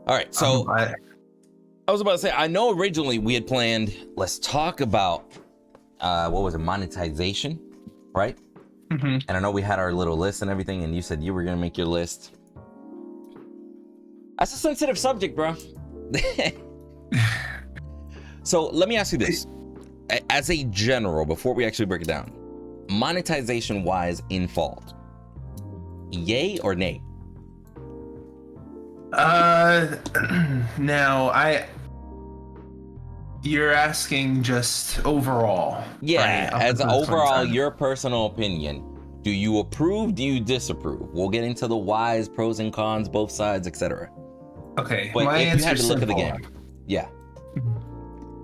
All right, so I was about to say, I know originally we had planned, let's talk about what was it, monetization, right? Mm-hmm. And I know we had our little list and everything, and you said you were gonna make your list. That's a sensitive subject, bro. So let me ask you this. As a general, before we actually break it down, monetization wise in Fault, yay or nay? Now you're asking just overall. Yeah, right? as overall, your personal opinion. Do you approve? Do you disapprove? We'll get into the whys, pros and cons, both sides, etc. Okay, But my if you had answer's to look simple. at the game, yeah.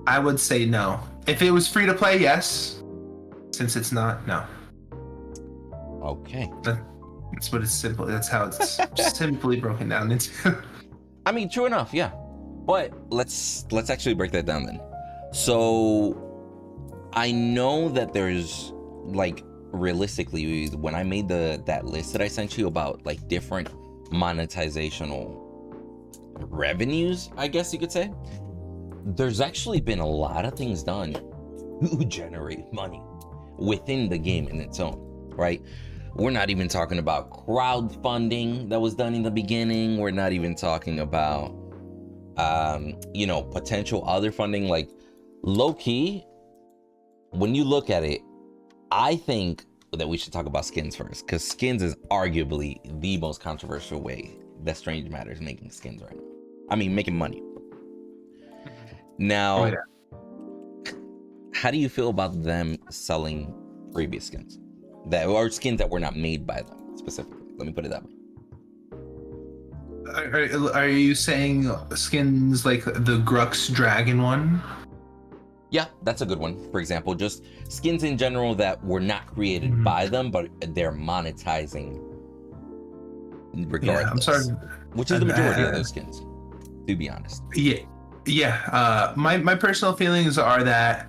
I would say no. If it was free to play, yes. Since it's not, no. Okay. That's what it's simple. That's how it's simply broken down into. I mean, true enough, yeah. But let's actually break that down then. So I know that there's like realistically, when I made that list that I sent you about like different monetizational revenues, I guess you could say, there's actually been a lot of things done to generate money within the game in its own, right? We're not even talking about crowdfunding that was done in the beginning. We're not even talking about potential other funding. Like low key, when you look at it, I think that we should talk about skins first, because skins is arguably the most controversial way that Strange Matter is making skins right now. I mean, making money. Now, how do you feel about them selling previous skins or skins that were not made by them specifically? Let me put it that way. Are you saying skins like the Grux Dragon one? Yeah, that's a good one. For example, just skins in general that were not created by them, but they're monetizing regardless. Yeah, I'm sorry. Which is the majority of those skins, to be honest. Yeah. My personal feelings are that,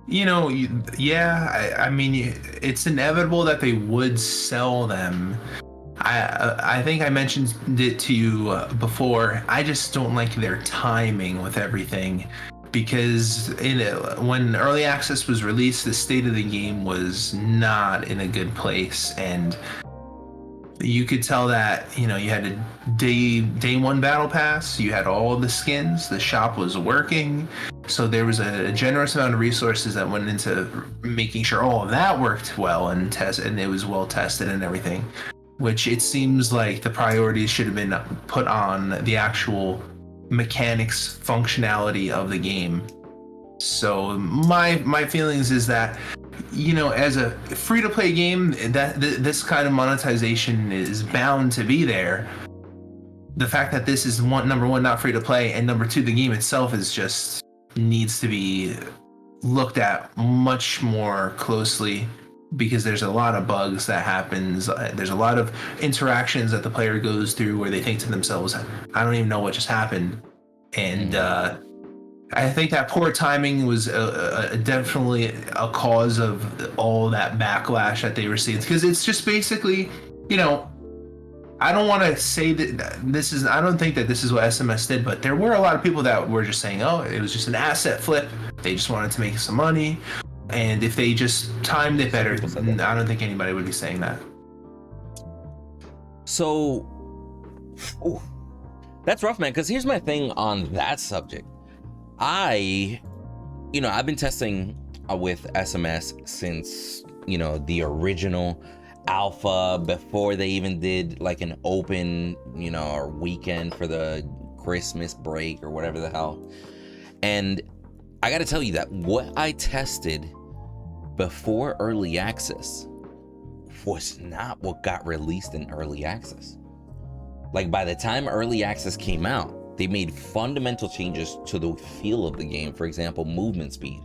I mean, it's inevitable that they would sell them. I think I mentioned it to you before. I just don't like their timing with everything, because when early access was released, the state of the game was not in a good place, and you could tell that, you had a day one battle pass, you had all the skins, the shop was working, so there was a generous amount of resources that went into making sure all of that worked well and it was well tested and everything, which it seems like the priorities should have been put on the actual mechanics functionality of the game. So my feelings is that, as a free-to-play game, that this kind of monetization is bound to be there. The fact that this is number one, not free-to-play, and number two, the game itself is just needs to be looked at much more closely, because there's a lot of bugs that happens. There's a lot of interactions that the player goes through where they think to themselves, I don't even know what just happened. And I think that poor timing was definitely a cause of all that backlash that they received, because it's just basically, I don't want to say that I don't think that this is what SMS did, but there were a lot of people that were just saying, oh, it was just an asset flip. They just wanted to make some money. And if they just timed it better, I don't think anybody would be saying that. So, that's rough, man, because here's my thing on that subject. I've been testing with SMS since, the original alpha, before they even did like an open, or weekend for the Christmas break or whatever the hell. And I got to tell you that what I tested before early access was not what got released in early access. Like, by the time early access came out, they made fundamental changes to the feel of the game. For example, movement speed.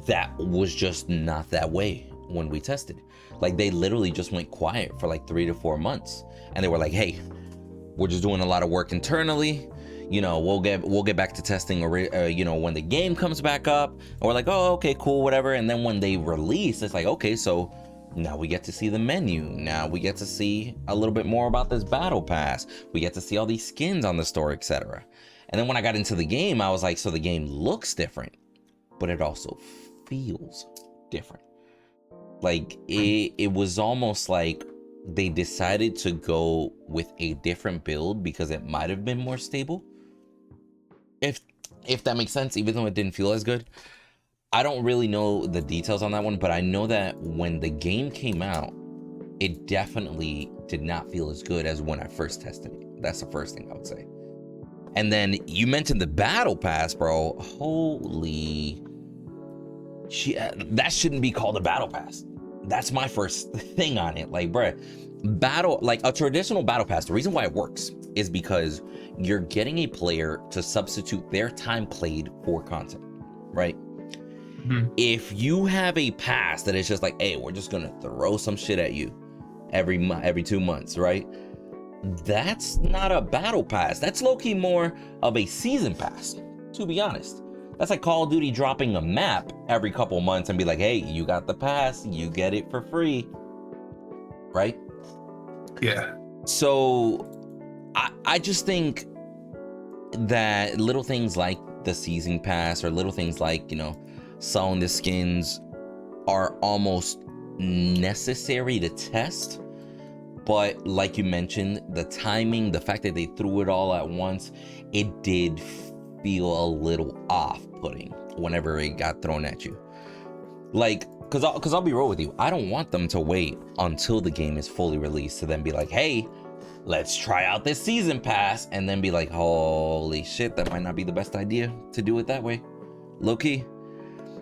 That was just not that way when we tested. Like, they literally just went quiet for like 3 to 4 months. And they were like, hey, we're just doing a lot of work internally. We'll get back to testing, or when the game comes back up. And we're like, oh, okay, cool, whatever. And then when they release, it's like, okay, so now we get to see the menu. Now we get to see a little bit more about this battle pass. We get to see all these skins on the store, etc. And then when I got into the game, I was like, so the game looks different, but it also feels different. Like it was almost like they decided to go with a different build because it might have been more stable. If that makes sense, even though it didn't feel as good. I don't really know the details on that one, but I know that when the game came out, it definitely did not feel as good as when I first tested it. That's the first thing I would say. And then you mentioned the battle pass, bro. Holy shit, that shouldn't be called a battle pass. That's my first thing on it. Like, bruh, like a traditional battle pass, the reason why it works is because you're getting a player to substitute their time played for content, right? If you have a pass that is just like, hey, we're just gonna throw some shit at you every 2 months, right? That's not a battle pass. That's low-key more of a season pass, to be honest. That's like Call of Duty dropping a map every couple months and be like, hey, you got the pass, you get it for free, right? Yeah. So I just think that little things like the season pass or little things like, you know, selling the skins are almost necessary to test. But like you mentioned, the timing, the fact that they threw it all at once, it did feel a little off-putting whenever it got thrown at you. Like, cause I'll be real with you, I don't want them to wait until the game is fully released to then be like, hey, let's try out this season pass, and then be like, holy shit, that might not be the best idea to do it that way, low-key.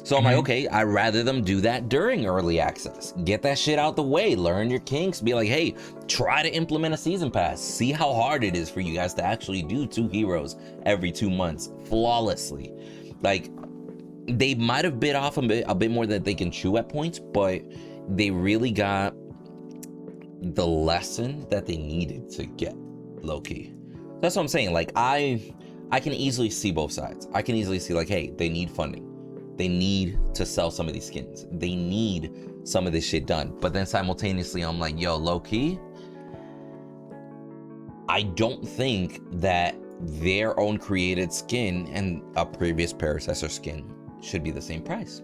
So I'm like, okay, I'd rather them do that during early access. Get that shit out the way, learn your kinks, be like, hey, try to implement a season pass. See how hard it is for you guys to actually do 2 heroes every 2 months flawlessly. Like, they might have bit off a bit more than they can chew at points, but they really got the lesson that they needed to get, low-key. That's what I'm saying. Like, I can easily see both sides. I can easily see like, hey, they need funding. They need to sell some of these skins. They need some of this shit done. But then simultaneously, I'm like, yo, low-key, I don't think that their own created skin and a previous predecessor skin should be the same price,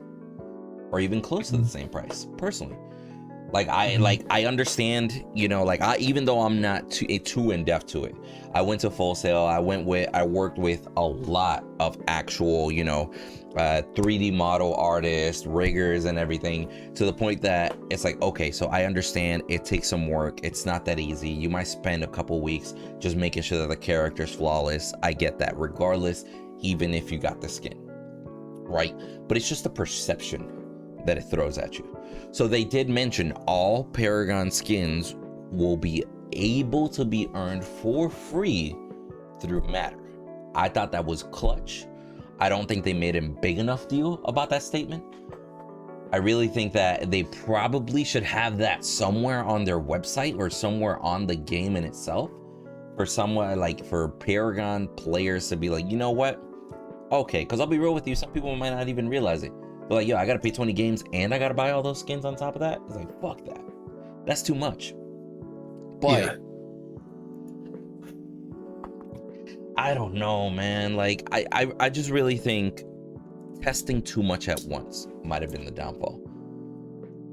or even close to the same price, personally. Like, I understand, you know, like, even though I'm not too in-depth to it, I went to Full Sail, I worked with a lot of actual, you know, 3D model artists, riggers, and everything, to the point that it's like, okay, so I understand it takes some work. It's not that easy. You might spend a couple weeks just making sure that the character's flawless. I get that, regardless, even if you got the skin, right? But it's just the perception that it throws at you. So they did mention all Paragon skins will be able to be earned for free through Matter. I thought that was clutch. I don't think they made a big enough deal about that statement. I really think that they probably should have that somewhere on their website or somewhere on the game in itself, for somewhere like for Paragon players to be like, you know what? Okay, because I'll be real with you, some people might not even realize it. They're like, yo, I gotta pay 20 games and I gotta buy all those skins on top of that. It's like, fuck that. That's too much. But yeah. I don't know, man. Like, I just really think testing too much at once might have been the downfall.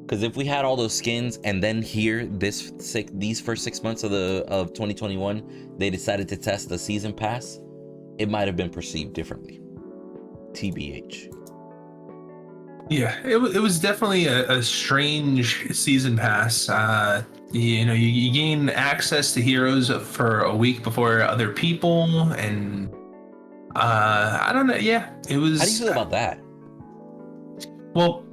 Because if we had all those skins and then here these first 6 months of 2021, they decided to test the season pass, it might have been perceived differently. TBH. Yeah, it was definitely a strange season pass. You know, you gain access to heroes for a week before other people, and I don't know. Yeah, it was. How do you feel about that? Well,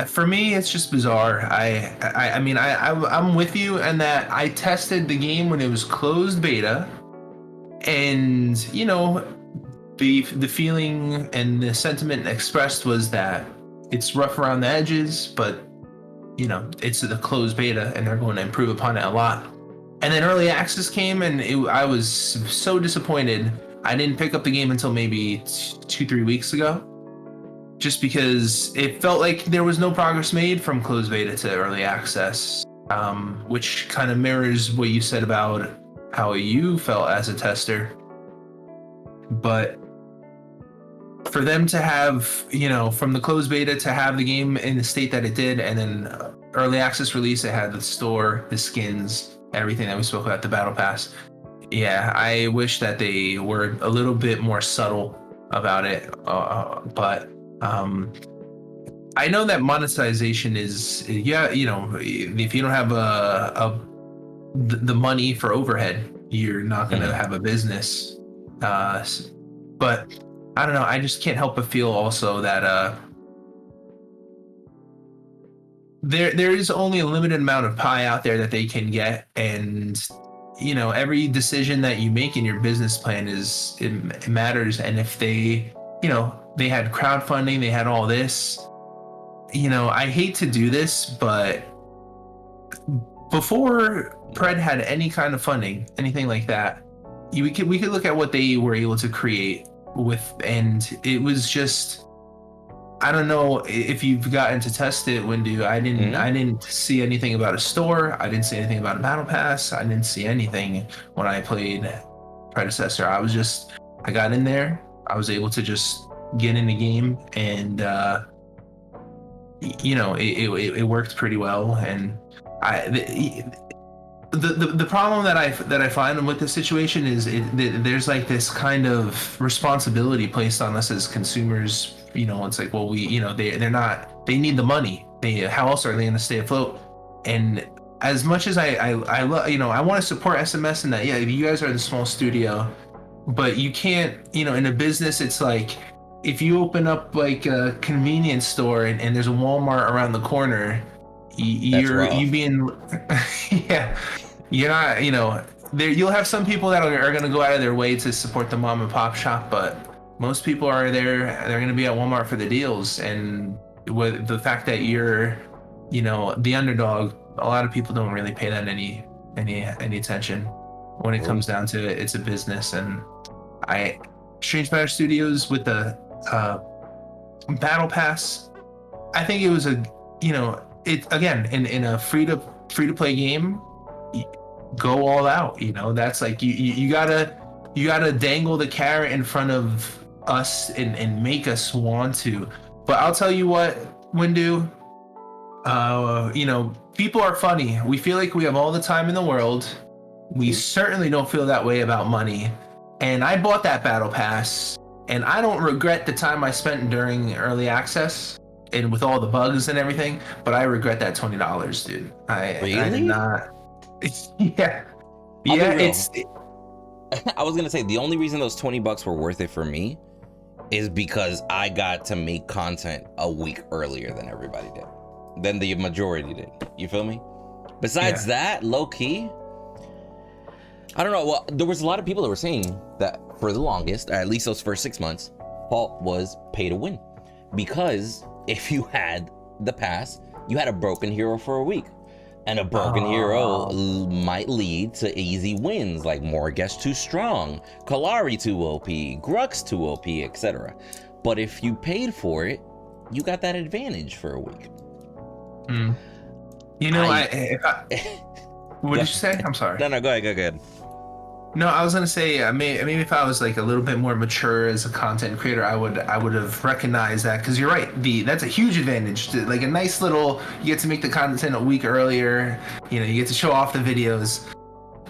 for me, it's just bizarre. I mean, I'm with you in that I tested the game when it was closed beta, and you know, the feeling and the sentiment expressed was that it's rough around the edges, but you know, it's the closed beta and they're going to improve upon it a lot. And then early access came, and I was so disappointed. I didn't pick up the game until maybe 2-3 weeks ago, just because it felt like there was no progress made from closed beta to early access, which kind of mirrors what you said about how you felt as a tester. but for them to have, you know, from the closed beta to have the game in the state that it did, and then early access release, it had the store, the skins, everything that we spoke about, the battle pass. Yeah, I wish that they were a little bit more subtle about it, but I know that monetization is, yeah, you know, if you don't have the money for overhead, you're not going to have a business. But I don't know. I just can't help but feel also that there is only a limited amount of pie out there that they can get, and you know, every decision that you make in your business plan it matters. And if they, you know, they had crowdfunding, they had all this, you know, I hate to do this, but before Pred had any kind of funding, anything like that, we could look at what they were able to create with, and it was just, I don't know if you've gotten to test it, Windu. I didn't see anything about a store. I didn't see anything about a battle pass. I didn't see anything when I played Predecessor. I got in there. I was able to just get in the game, and you know, it worked pretty well. And the problem that I find with this situation is there's like this kind of responsibility placed on us as consumers. You know, it's like, well, you know, they need the money. How else are they going to stay afloat? And as much as I love, you know, I want to support SMS in that, yeah, you guys are the small studio, but you can't, you know, in a business, it's like, if you open up like a convenience store and there's a Walmart around the corner, you being yeah, you're not, you know, you'll have some people that are going to go out of their way to support the mom and pop shop, but most people are there, they're going to be at Walmart for the deals. And with the fact that you're, you know, the underdog, a lot of people don't really pay that any attention. When it comes down to it, it's a business. And Strange Matter Studios with the battle pass, I think it was you know, it again, in a free to play game, go all out. You know, that's like you gotta dangle the carrot in front of us and make us want to. But I'll tell you what, Windu, you know, people are funny. We feel like we have all the time in the world. We certainly don't feel that way about money. And I bought that battle pass, and I don't regret the time I spent during early access and with all the bugs and everything, but I regret that $20, dude. Really? I did not. Yeah. I was gonna say the only reason those $20 were worth it for me is because I got to make content a week earlier than everybody did, than the majority did. You feel me? Besides that, low key, I don't know. Well, there was a lot of people that were saying that for the longest, at least those first 6 months, Fault was pay to win, because if you had the pass, you had a broken hero for a week. And a broken hero might lead to easy wins, like Morgesh too strong, Kalari too OP, Grux too OP, etc. But if you paid for it, you got that advantage for a week. You know, what did you say? I'm sorry. No, go ahead. No, I was gonna say maybe if I was like a little bit more mature as a content creator, I would have recognized that, because you're right. That's a huge advantage. Like a nice little, you get to make the content a week earlier. You know, you get to show off the videos.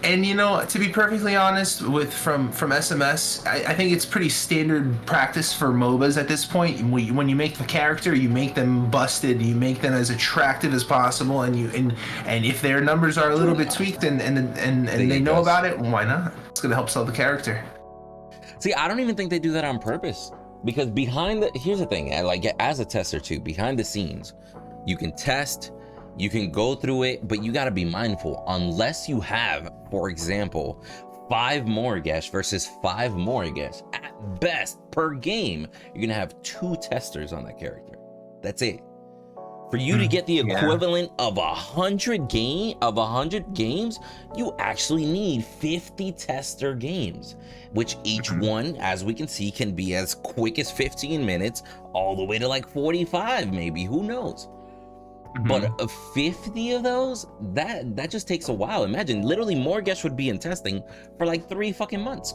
And you know, to be perfectly honest, from SMS, I think it's pretty standard practice for MOBAs at this point. When you make the character, you make them busted, you make them as attractive as possible, and if their numbers are a little bit tweaked and they know about it, why not? It's gonna help sell the character. See, I don't even think they do that on purpose, because here's the thing, like as a tester too, behind the scenes, you can test. You can go through it, but you got to be mindful. Unless you have, for example, 5 Morgesh versus 5 Morgesh at best per game, you're gonna have 2 testers on that character. That's it. For you to get the equivalent of 100 games, you actually need 50 tester games, which each one, as we can see, can be as quick as 15 minutes, all the way to like 45, maybe. Who knows? But 50 of those, that just takes a while. Imagine, literally Morgesh would be in testing for like 3 fucking months.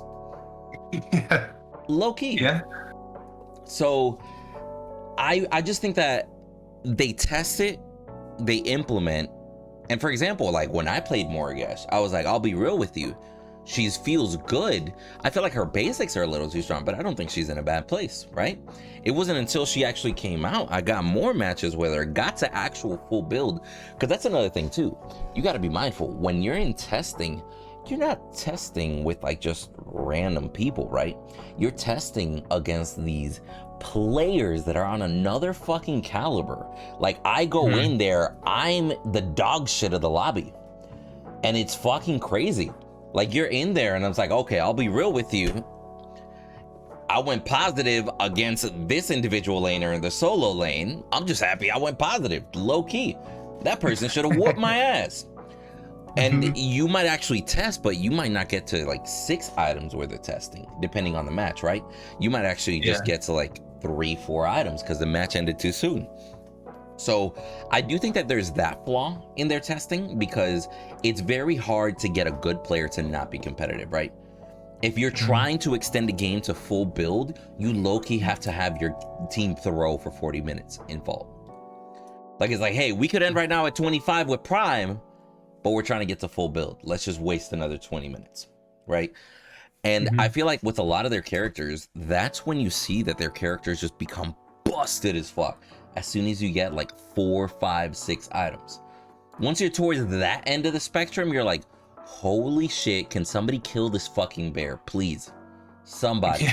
Yeah. low key. Yeah. So I just think that they test it, they implement, and for example, like when I played Morgash, I was like, I'll be real with you, she feels good. I feel like her basics are a little too strong, but I don't think she's in a bad place, right? It wasn't until she actually came out, I got more matches with her, got to actual full build, because that's another thing too. You got to be mindful when you're in testing. You're not testing with like just random people, right? You're testing against these players that are on another fucking caliber. Like I go in there, I'm the dog shit of the lobby, and it's fucking crazy. Like you're in there and I was like, okay, I'll be real with you, I went positive against this individual laner in the solo lane. I'm just happy I went positive, low key. That person should have whooped my ass. And you might actually test, but you might not get to like 6 items worth of testing, depending on the match, right? You might actually just get to like 3-4 items because the match ended too soon. So I do think that there's that flaw in their testing, because it's very hard to get a good player to not be competitive, right? If you're trying to extend a game to full build, you low-key have to have your team throw for 40 minutes in Vault. Like it's like, hey, we could end right now at 25 with Prime, but we're trying to get to full build. Let's just waste another 20 minutes, right? And I feel like with a lot of their characters, that's when you see that their characters just become busted as fuck as soon as you get like 4, 5, 6 items. Once you're towards that end of the spectrum, you're like, holy shit, can somebody kill this fucking bear, please? Somebody.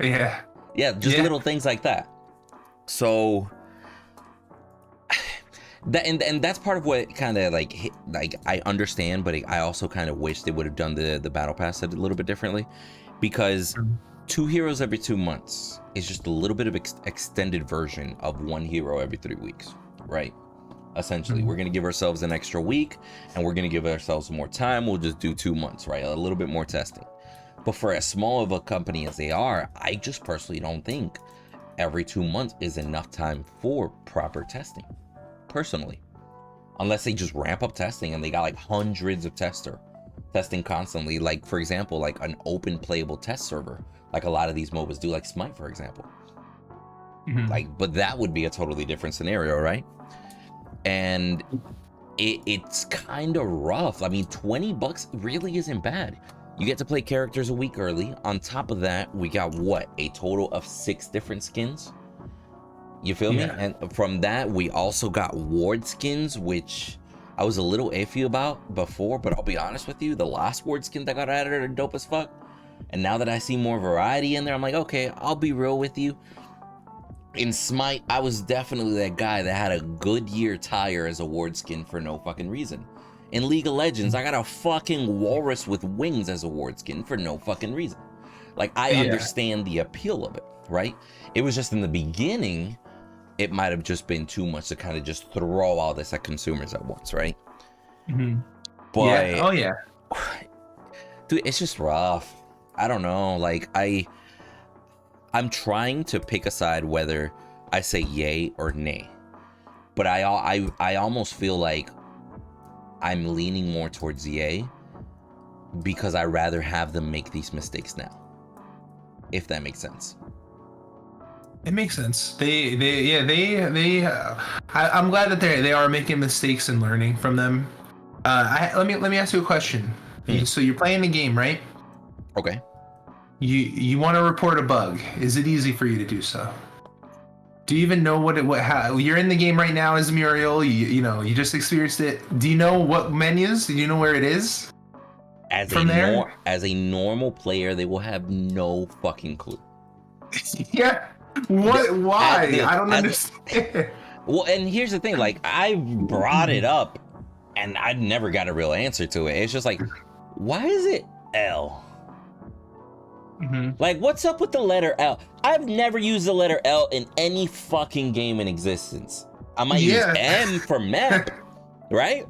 Yeah. Yeah, just little things like that. So that and that's part of what kind of like I understand, but I also kind of wish they would have done the battle pass a little bit differently, because 2 heroes every 2 months is just a little bit of extended version of 1 hero every 3 weeks, right? Essentially, we're going to give ourselves an extra week and we're going to give ourselves more time. We'll just do 2 months, right? A little bit more testing. But for as small of a company as they are, I just personally don't think every 2 months is enough time for proper testing, personally. Unless they just ramp up testing and they got like hundreds of testing constantly. Like, for example, like an open playable test server, like a lot of these MOBAs do, like Smite, for example. Like, but that would be a totally different scenario, right? And it's kind of rough. I mean, $20 really isn't bad. You get to play characters a week early. On top of that, we got what, a total of 6 different skins? You feel me? And from that, we also got ward skins, which I was a little iffy about before, but I'll be honest with you, the last ward skin that got added are dope as fuck. And now that I see more variety in there, I'm like, okay, I'll be real with you. In Smite, I was definitely that guy that had a Goodyear tire as a ward skin for no fucking reason. In League of Legends, I got a fucking walrus with wings as a ward skin for no fucking reason. Like, I understand the appeal of it, right? It was just in the beginning, it might have just been too much to kind of just throw all this at consumers at once, right? But dude, it's just rough. I don't know. Like, I'm trying to pick a side whether I say yay or nay, but I almost feel like I'm leaning more towards yay, because I rather have them make these mistakes now, if that makes sense. It makes sense. I'm glad that they are making mistakes and learning from them. Let me ask you a question. So you're playing the game, right? Okay. You want to report a bug. Is it easy for you to do so? Do you even know how you're in the game right now as Muriel? You just experienced it. Do you know what menus? Do you know where it is? As a normal player, they will have no fucking clue. Yeah. Why? I don't understand. Well, and here's the thing. Like, I brought it up, and I never got a real answer to it. It's just like, why is it L? Like, what's up with the letter L? I've never used the letter L in any fucking game in existence. I might use M for map, right?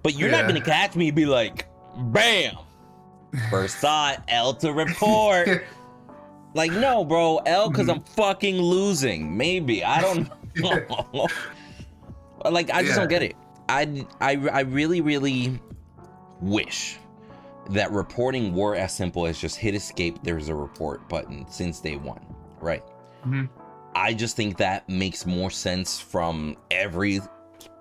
But you're not gonna catch me and be like, bam, first thought, L to report. Like, no, bro, L because I'm fucking losing. Maybe, I don't know. Like, I just don't get it. I really, really wish that reporting were as simple as just hit escape, there's a report button since day one, right? Mhm. I just think that makes more sense from every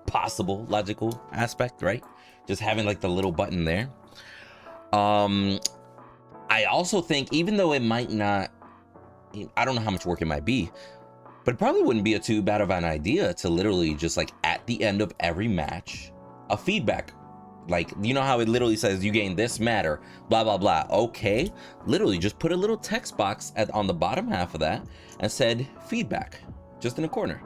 possible logical aspect, right? Just having like the little button there. I also think, even though it might not, I don't know how much work it might be, but it probably wouldn't be too bad of an idea to literally just like at the end of every match, a feedback. Like, you know how it literally says you gain this matter, blah, blah, blah. Okay, literally just put a little text box on the bottom half of that and said feedback, just in the corner.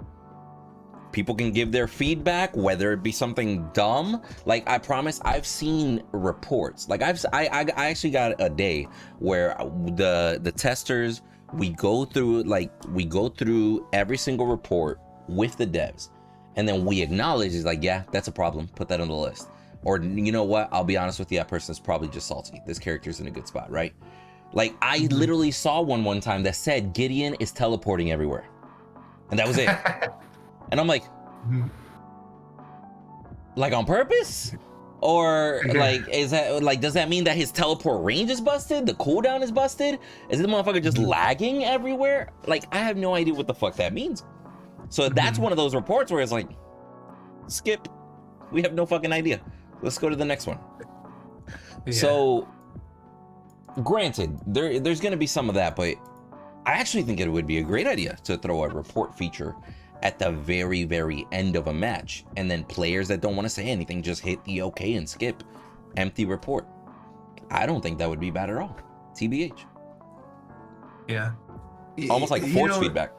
People can give their feedback, whether it be something dumb. Like, I promise, I've seen reports. Like, I actually got a day where the testers, we go through every single report with the devs, and then we acknowledge, it's like, yeah, that's a problem, put that on the list. Or, you know what, I'll be honest with you, that person's probably just salty. This character's in a good spot, right? Like, I literally saw one time that said Gideon is teleporting everywhere, and that was it. And I'm like on purpose? Or like, is that like, does that mean that his teleport range is busted? The cooldown is busted? Is the motherfucker just lagging everywhere? Like, I have no idea what the fuck that means. So that's one of those reports where it's like, skip. We have no fucking idea. Let's go to the next one. Yeah. So, granted, there's gonna be some of that, but I actually think it would be a great idea to throw a report feature at the very, very end of a match, and then players that don't want to say anything just hit the OK and skip. Empty report. I don't think that would be bad at all. TBH. Yeah. Almost like force feedback.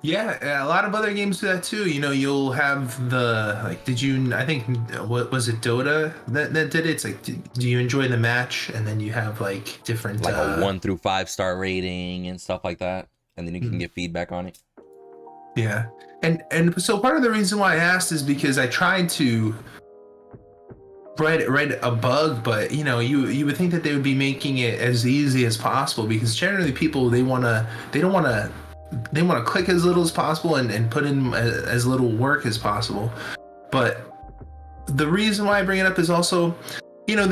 Yeah, a lot of other games do that too. You know, you'll have the, like, I think, what was it, Dota that did it? It's like, do you enjoy the match? And then you have like different, like a 1 through 5 star rating and stuff like that, and then you can get feedback on it. Yeah, and so part of the reason why I asked is because I tried to write a bug, but you know, you would think that they would be making it as easy as possible, because generally people, they want to click as little as possible and put in as little work as possible. But the reason why I bring it up is also, you know,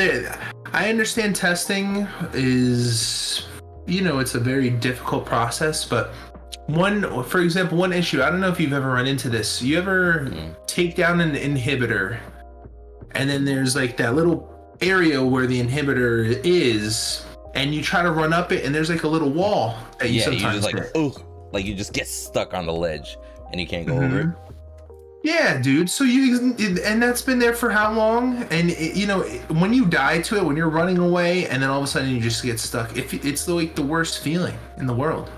I understand testing is, you know, it's a very difficult process, but for example, one issue, I don't know if you've ever run into this. You ever take down an inhibitor, and then there's like that little area where the inhibitor is, and you try to run up it, and there's like a little wall that you sometimes just like, like you just get stuck on the ledge and you can't go over it. Yeah, dude. So and that's been there for how long? And you know, when you die to it, when you're running away, and then all of a sudden you just get stuck, it's like the worst feeling in the world.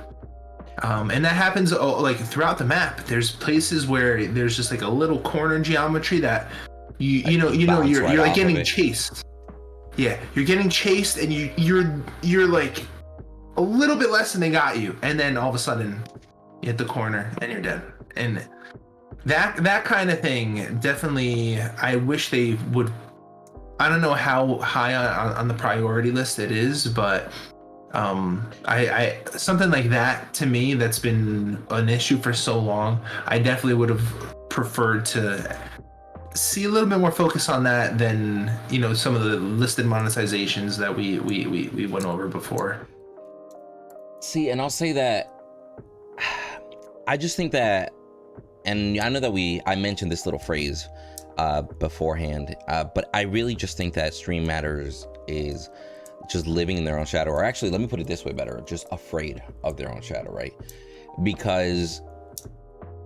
And that happens like throughout the map. There's places where there's just like a little corner geometry that you're like getting chased. Yeah, you're getting chased, and you're like a little bit less than they got you, and then all of a sudden you hit the corner and you're dead. And that kind of thing, definitely, I wish they would. I don't know how high on the priority list it is, but I something like that, to me, that's been an issue for so long, I definitely would have preferred to see a little bit more focus on that than, you know, some of the listed monetizations that we went over before. See, and I'll say that I just think that, and I know that I mentioned this little phrase beforehand, but I really just think that Stream Matters is just living in their own shadow, or actually, let me put it this way better, just afraid of their own shadow, right? Because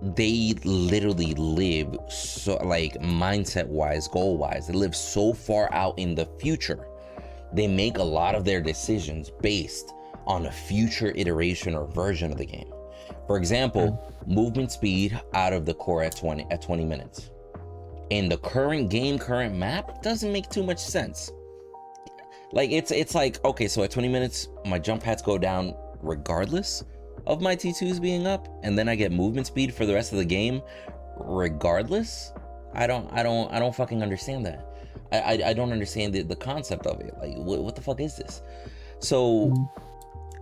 they literally live so, like, mindset wise, goal wise, they live so far out in the future. They make a lot of their decisions based on a future iteration or version of the game. For example, movement speed out of the core at 20 minutes. In the current game, current map, doesn't make too much sense. Like, it's like, okay, so at 20 minutes, my jump pads go down regardless of my T2s being up, and then I get movement speed for the rest of the game regardless. I don't fucking understand that. I don't understand the concept of it. Like, what the fuck is this? So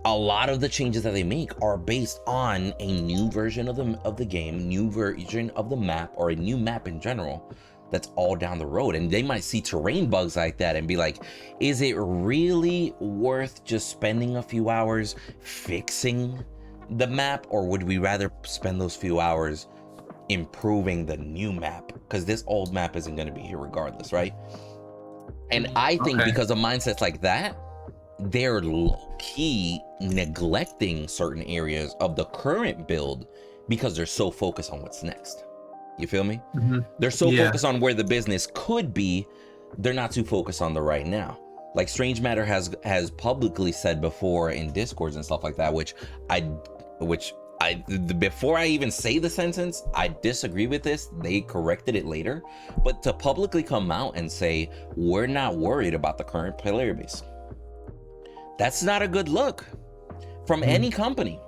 a lot of the changes that they make are based on a new version of the game, new version of the map, or a new map in general that's all down the road, and they might see terrain bugs like that and be like, is it really worth just spending a few hours fixing the map, or would we rather spend those few hours improving the new map, because this old map isn't going to be here regardless, right? And I think because of mindsets like that, they're low-key neglecting certain areas of the current build because they're so focused on what's next. You feel me? They're so focused on where the business could be, they're not too focused on the right now. Like Strange Matter has publicly said before in Discords and stuff like that, which before I even say the sentence, I disagree with this. They corrected it later, but to publicly come out and say we're not worried about the current player base, that's not a good look from any company.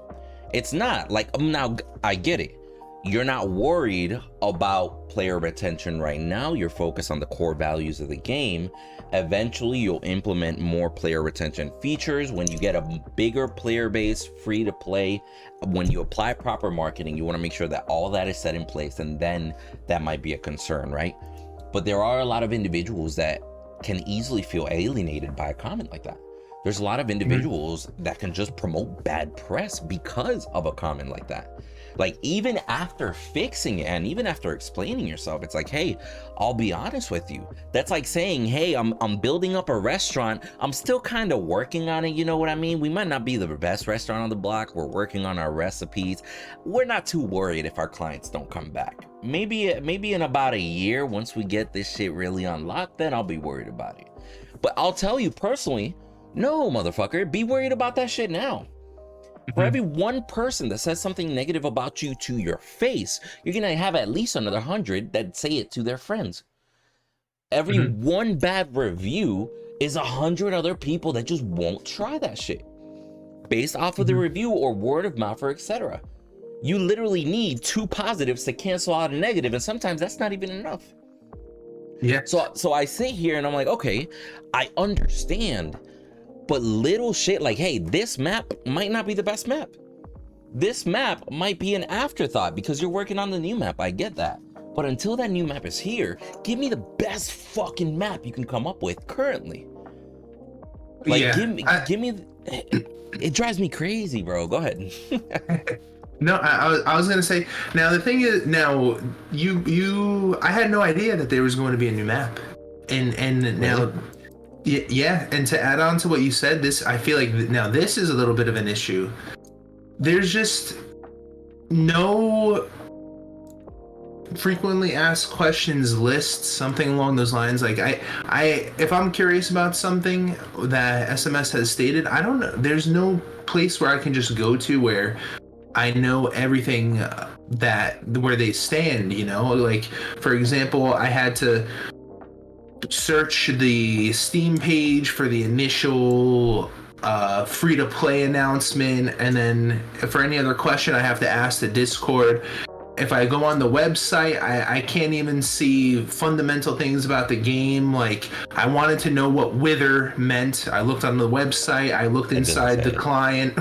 It's not. Like, now I get it, you're not worried about player retention right now, you're focused on the core values of the game. Eventually you'll implement more player retention features when you get a bigger player base, free to play. When you apply proper marketing, you want to make sure that all that is set in place, and then that might be a concern, right? But there are a lot of individuals that can easily feel alienated by a comment like that. There's a lot of individuals that can just promote bad press because of a comment like that. Like, even after fixing it and even after explaining yourself, it's like, hey, I'll be honest with you. That's like saying, hey, I'm building up a restaurant. I'm still kind of working on it. You know what I mean? We might not be the best restaurant on the block. We're working on our recipes. We're not too worried if our clients don't come back. Maybe in about a year, once we get this shit really unlocked, then I'll be worried about it. But I'll tell you personally, no, motherfucker, be worried about that shit now. For every one person that says something negative about you to your face, you're gonna have at least another 100 that say it to their friends. Every one bad review is 100 other people that just won't try that shit based off of the review or word of mouth or etc. You literally need 2 positives to cancel out a negative, and sometimes that's not even enough. Yeah. So I sit here and I'm like, okay, I understand. But little shit like, hey, this map might not be the best map. This map might be an afterthought because you're working on the new map. I get that. But until that new map is here, give me the best fucking map you can come up with currently. Like, give me, it drives me crazy, bro. Go ahead. No, I was gonna say, now the thing is, now I had no idea that there was going to be a new map. And now... Yeah, and to add on to what you said, I feel like now this is a little bit of an issue. There's just no frequently asked questions list, something along those lines. Like if I'm curious about something that SMS has stated, I don't know. There's no place where I can just go to where I know everything where they stand. You know, like for example, I had to search the Steam page for the initial free-to-play announcement, and then for any other question I have to ask the Discord. If I go on the website, I can't even see fundamental things about the game. Like, I wanted to know what wither meant. I looked on the website, I looked inside the client.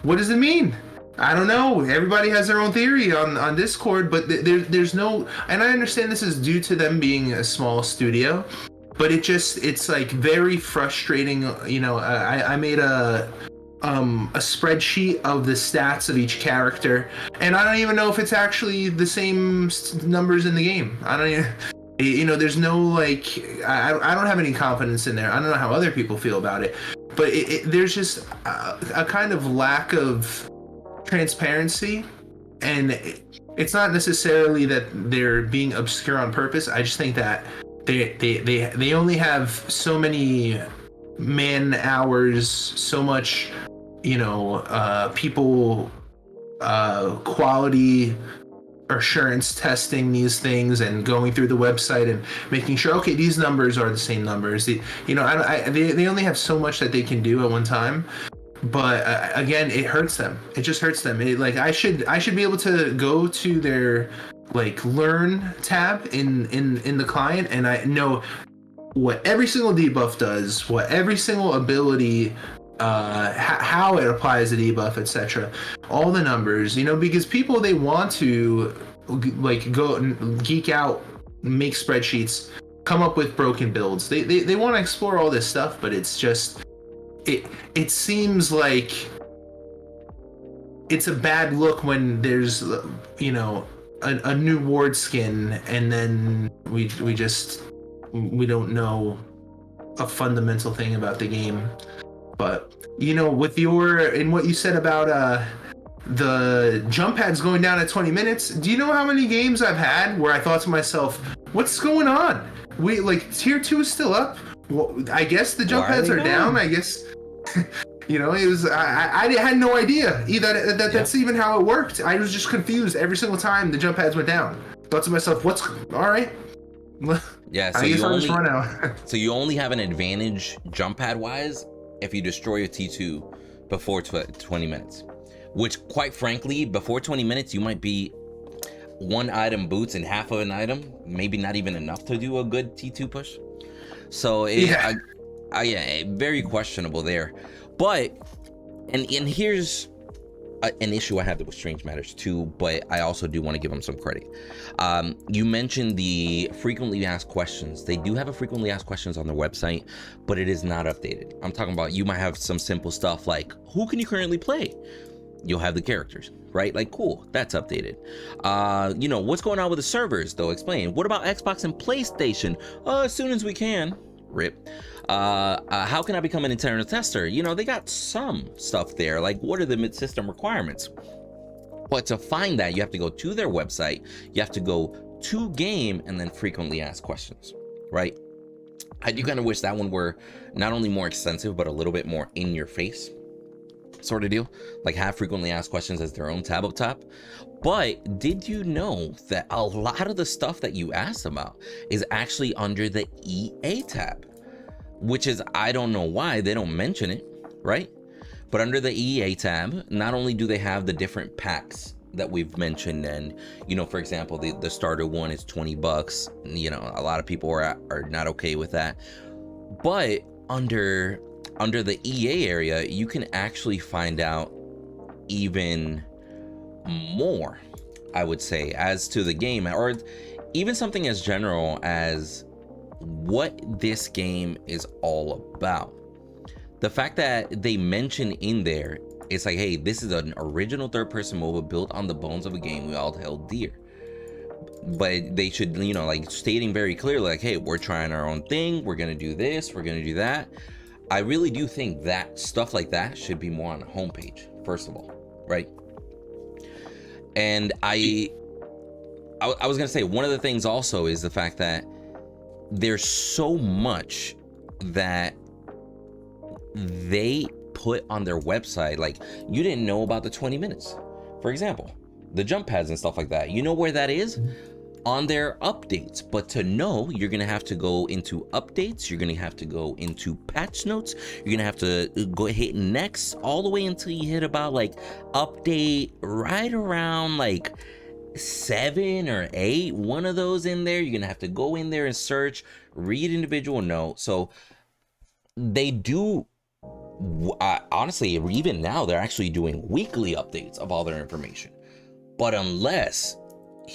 What does it mean? I don't know. Everybody has their own theory on Discord, but there's no... And I understand this is due to them being a small studio, but it's like very frustrating. You know, I made a spreadsheet of the stats of each character, and I don't even know if it's actually the same numbers in the game. I don't even... You know, there's no, like... I don't have any confidence in there. I don't know how other people feel about it, but there's just a kind of lack of transparency, and it's not necessarily that they're being obscure on purpose. I just think that they only have so many man hours, so much, you know, people quality assurance testing these things and going through the website and making sure, okay, these numbers are the same numbers. You know, they only have so much that they can do at one time. But again, it hurts them. It just hurts them. Like, I should be able to go to their like learn tab in the client, and I know what every single debuff does, what every single ability, how it applies the debuff, etc. All the numbers, you know, because people, they want to like go and geek out make spreadsheets, come up with broken builds. They want to explore all this stuff, but it's just it seems like it's a bad look when there's, you know, a new ward skin, and then we don't know a fundamental thing about the game. But you know, with what you said about the jump pads going down at 20 minutes, do you know how many games I've had where I thought to myself, what's going on? We like tier 2 is still up. Well, I guess the jump pads are down. I guess you know, it was I had no idea either that's even how it worked. I was just confused every single time the jump pads went down. Thought to myself, what's all right? Yeah, so you only have an advantage jump pad wise if you destroy a T2 before 20 minutes. Which, quite frankly, before 20 minutes, you might be one item boots and half of an item, maybe not even enough to do a good T2 push. So yeah, very questionable there. But and here's an issue I have with Strange Matters too, but I also do want to give them some credit. You mentioned the frequently asked questions. They do have a frequently asked questions on their website, but it is not updated. I'm talking about, you might have some simple stuff like, who can you currently play? You'll have the characters, right? Like, cool, that's updated. You know, what's going on with the servers though? Explain. What about Xbox and PlayStation? As soon as we can. Rip. How can I become an internal tester? You know, they got some stuff there. Like, what are the mid-system requirements? But to find that, you have to go to their website, you have to go to game, and then frequently asked questions, right? I do kind of wish that one were not only more extensive, but a little bit more in your face sort of deal. Like, have frequently asked questions as their own tab up top. But did you know that a lot of the stuff that you asked about is actually under the EA tab? Which is, I don't know why they don't mention it, right? But under the EA tab, not only do they have the different packs that we've mentioned, and, you know, for example, the starter one is $20. You know, a lot of people are not okay with that. But under the EA area, you can actually find out even more, I would say, as to the game, or even something as general as what this game is all about. The fact that they mention in there, it's like, hey, this is an original third-person MOBA built on the bones of a game we all held dear. But they should, you know, like, stating very clearly, like, hey, we're trying our own thing, we're gonna do this, we're gonna do that. I really do think that stuff like that should be more on the homepage, first of all, right? And I was gonna say, one of the things also is the fact that there's so much that they put on their website. Like, you didn't know about the 20 minutes, for example, the jump pads and stuff like that. You know where that is? On their updates. But to know, you're gonna have to go into updates, you're gonna have to go into patch notes, you're gonna have to go hit next, all the way until you hit about like update right around like 7 or 8, one of those in there. You're gonna have to go in there and search, read individual notes. So they do, honestly, even now they're actually doing weekly updates of all their information. But unless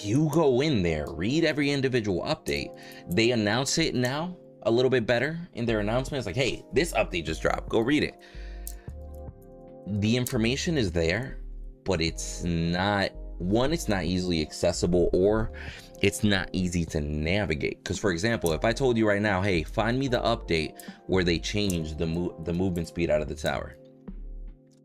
you go in there, read every individual update, they announce it now a little bit better in their announcements, like, hey, this update just dropped, go read it. The information is there, but it's not, one, it's not easily accessible, or it's not easy to navigate. Because, for example, if I told you right now, hey, find me the update where they changed the movement speed out of the tower,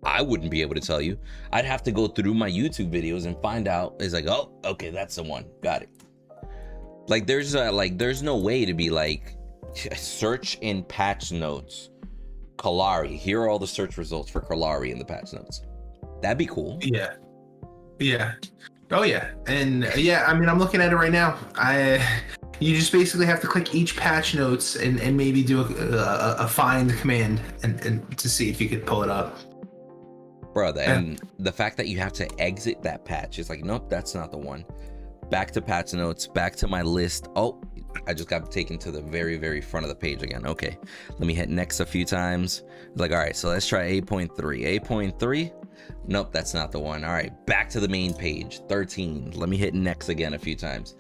I wouldn't be able to tell you. I'd have to go through my YouTube videos and find out. It's like, oh, okay, that's the one, got it. Like, there's no way to be like, search in patch notes Kalari, here are all the search results for Kalari in the patch notes. That'd be cool. Yeah. Oh yeah. And yeah, I mean, I'm looking at it right now. You just basically have to click each patch notes and maybe do a find command and to see if you could pull it up. Brother, and the fact that you have to exit that patch is like, nope, that's not the one. Back to patch notes, back to my list. Oh, I just got taken to the very, very front of the page again. Okay, let me hit next a few times. Like, all right, so let's try 8.3. 8.3. Nope, that's not the one. All right, back to the main page. 13. Let me hit next again a few times.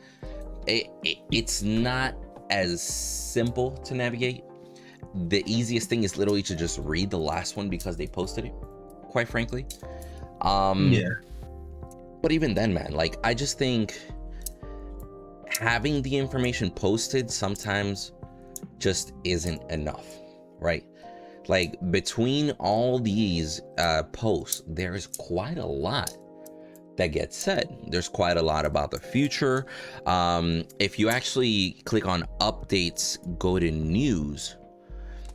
it's not as simple to navigate. The easiest thing is literally to just read the last one because they posted it, quite frankly. Yeah. But even then, man, like, I just think having the information posted sometimes just isn't enough, right? Like, between all these posts, there's quite a lot that gets said. There's quite a lot about the future. If you actually click on updates, go to news,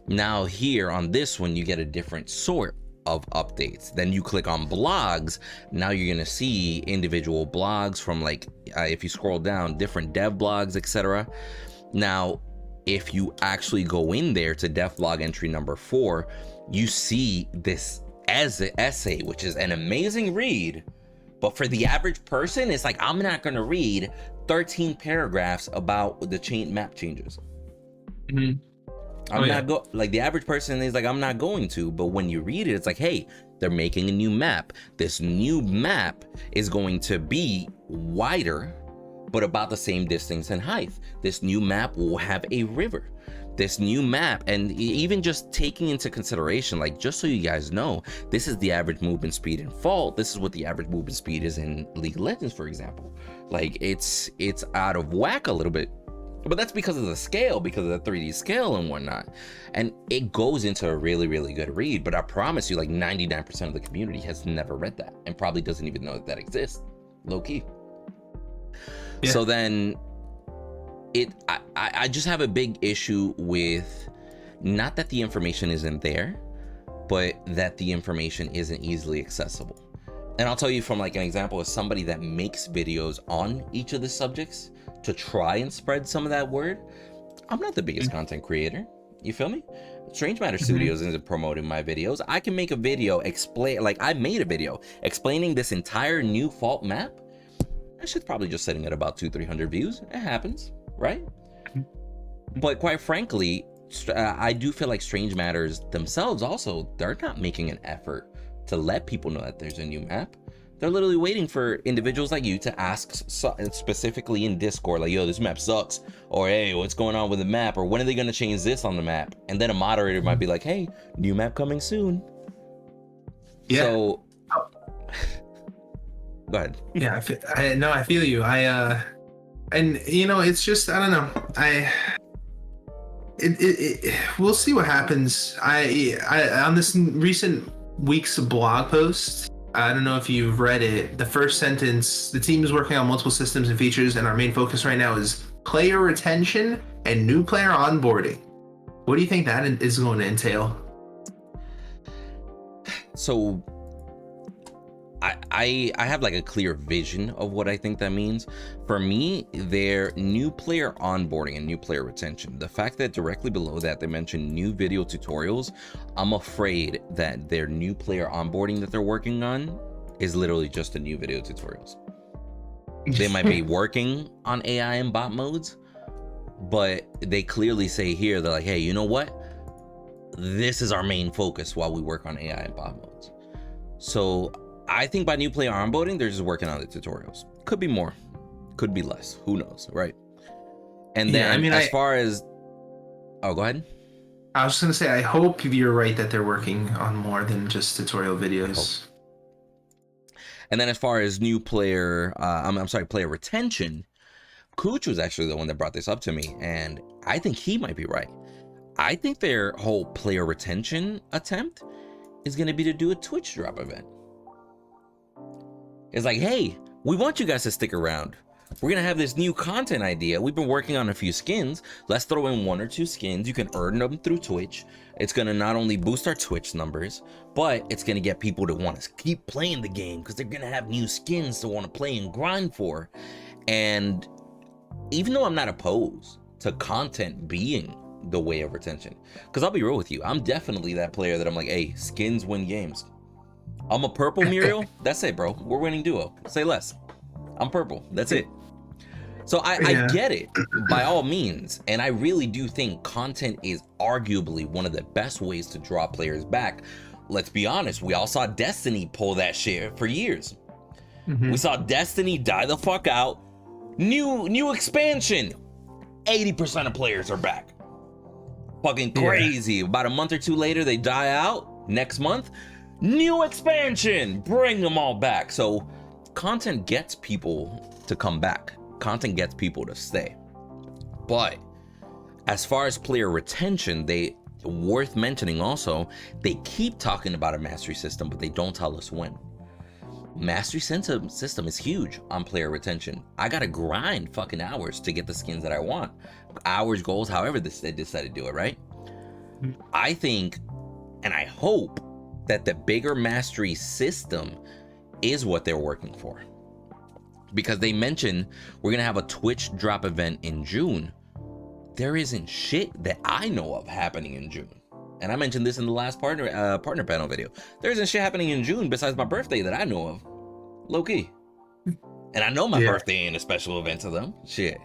now here on this one, you get a different sort of updates. Then you click on blogs, now you're gonna see individual blogs from, like, if you scroll down, different dev blogs, etc. Now, if you actually go in there to dev blog entry number 4, you see this as an essay, which is an amazing read. But for the average person, it's like, I'm not gonna read 13 paragraphs about the chain map changes. Mm-hmm. Like, the average person is like, I'm not going to. But when you read it, it's like, hey, they're making a new map. This new map is going to be wider, but about the same distance and height. This new map will have a river. This new map, and even just taking into consideration, like, just so you guys know, this is the average movement speed in Fault. This is what the average movement speed is in League of Legends, for example. Like, it's out of whack a little bit. But that's because of the scale, because of the 3D scale and whatnot. And it goes into a really, really good read. But I promise you, like, 99% of the community has never read that and probably doesn't even know that exists, low key. Yeah. So then I just have a big issue with, not that the information isn't there, but that the information isn't easily accessible. And I'll tell you from, like, an example of somebody that makes videos on each of the subjects to try and spread some of that word. I'm not the biggest content creator. You feel me? Strange Matter Studios isn't promoting my videos. I can make a video I made a video explaining this entire new Fault map. That shit's probably just sitting at about 200-300 views. It happens, right? But quite frankly, I do feel like Strange Matters themselves also, they're not making an effort to let people know that there's a new map. They're literally waiting for individuals like you to ask specifically in Discord, like, yo, this map sucks, or hey, what's going on with the map, or when are they going to change this on the map? And then a moderator might be like, hey, new map coming soon. Yeah. So go ahead. Yeah, I feel you. And you know, it's just, I don't know. We'll see what happens. I on this recent week's blog post, I don't know if you've read it. The first sentence: the team is working on multiple systems and features, and our main focus right now is player retention and new player onboarding. What do you think that is going to entail? So I have, like, a clear vision of what I think that means. For me, their new player onboarding and new player retention, the fact that directly below that they mention new video tutorials, I'm afraid that their new player onboarding that they're working on is literally just a new video tutorials. They might be working on AI and bot modes, but they clearly say here, they're like, hey, you know what? This is our main focus while we work on AI and bot modes. So I think by new player onboarding, they're just working on the tutorials. Could be more, could be less, who knows, right? And then as far as, oh, go ahead. I was just gonna say, I hope you're right that they're working on more than just tutorial videos. And then as far as new player, player retention, Cooch was actually the one that brought this up to me, and I think he might be right. I think their whole player retention attempt is gonna be to do a Twitch drop event. It's like, hey, we want you guys to stick around. We're gonna have this new content idea. We've been working on a few skins. Let's throw in 1 or 2 skins. You can earn them through Twitch. It's gonna not only boost our Twitch numbers, but it's gonna get people to want to keep playing the game because they're gonna have new skins to want to play and grind for. And even though I'm not opposed to content being the way of retention, because I'll be real with you, I'm definitely that player that I'm like, hey, skins win games. I'm a purple Muriel. That's it, bro. We're winning duo. Say less. I'm purple. That's it. So I get it by all means. And I really do think content is arguably one of the best ways to draw players back. Let's be honest. We all saw Destiny pull that shit for years. We saw Destiny die the fuck out. New expansion. 80% of players are back. Fucking crazy. Yeah. About a month or two later, they die out. Next month, new expansion. Bring them all back. So content gets people to come back. Content gets people to stay. But as far as player retention, worth mentioning also, they keep talking about a mastery system, but they don't tell us when. Mastery system is huge on player retention. I gotta grind fucking hours to get the skins that I want. Hours, goals, however they decide to do it, right? I think, and I hope, that the bigger mastery system is what they're working for. Because they mentioned we're gonna have a Twitch drop event in June. There isn't shit that I know of happening in June. And I mentioned this in the last partner panel video. There isn't shit happening in June besides my birthday that I know of. Low key. And I know my birthday ain't a special event to them. Shit.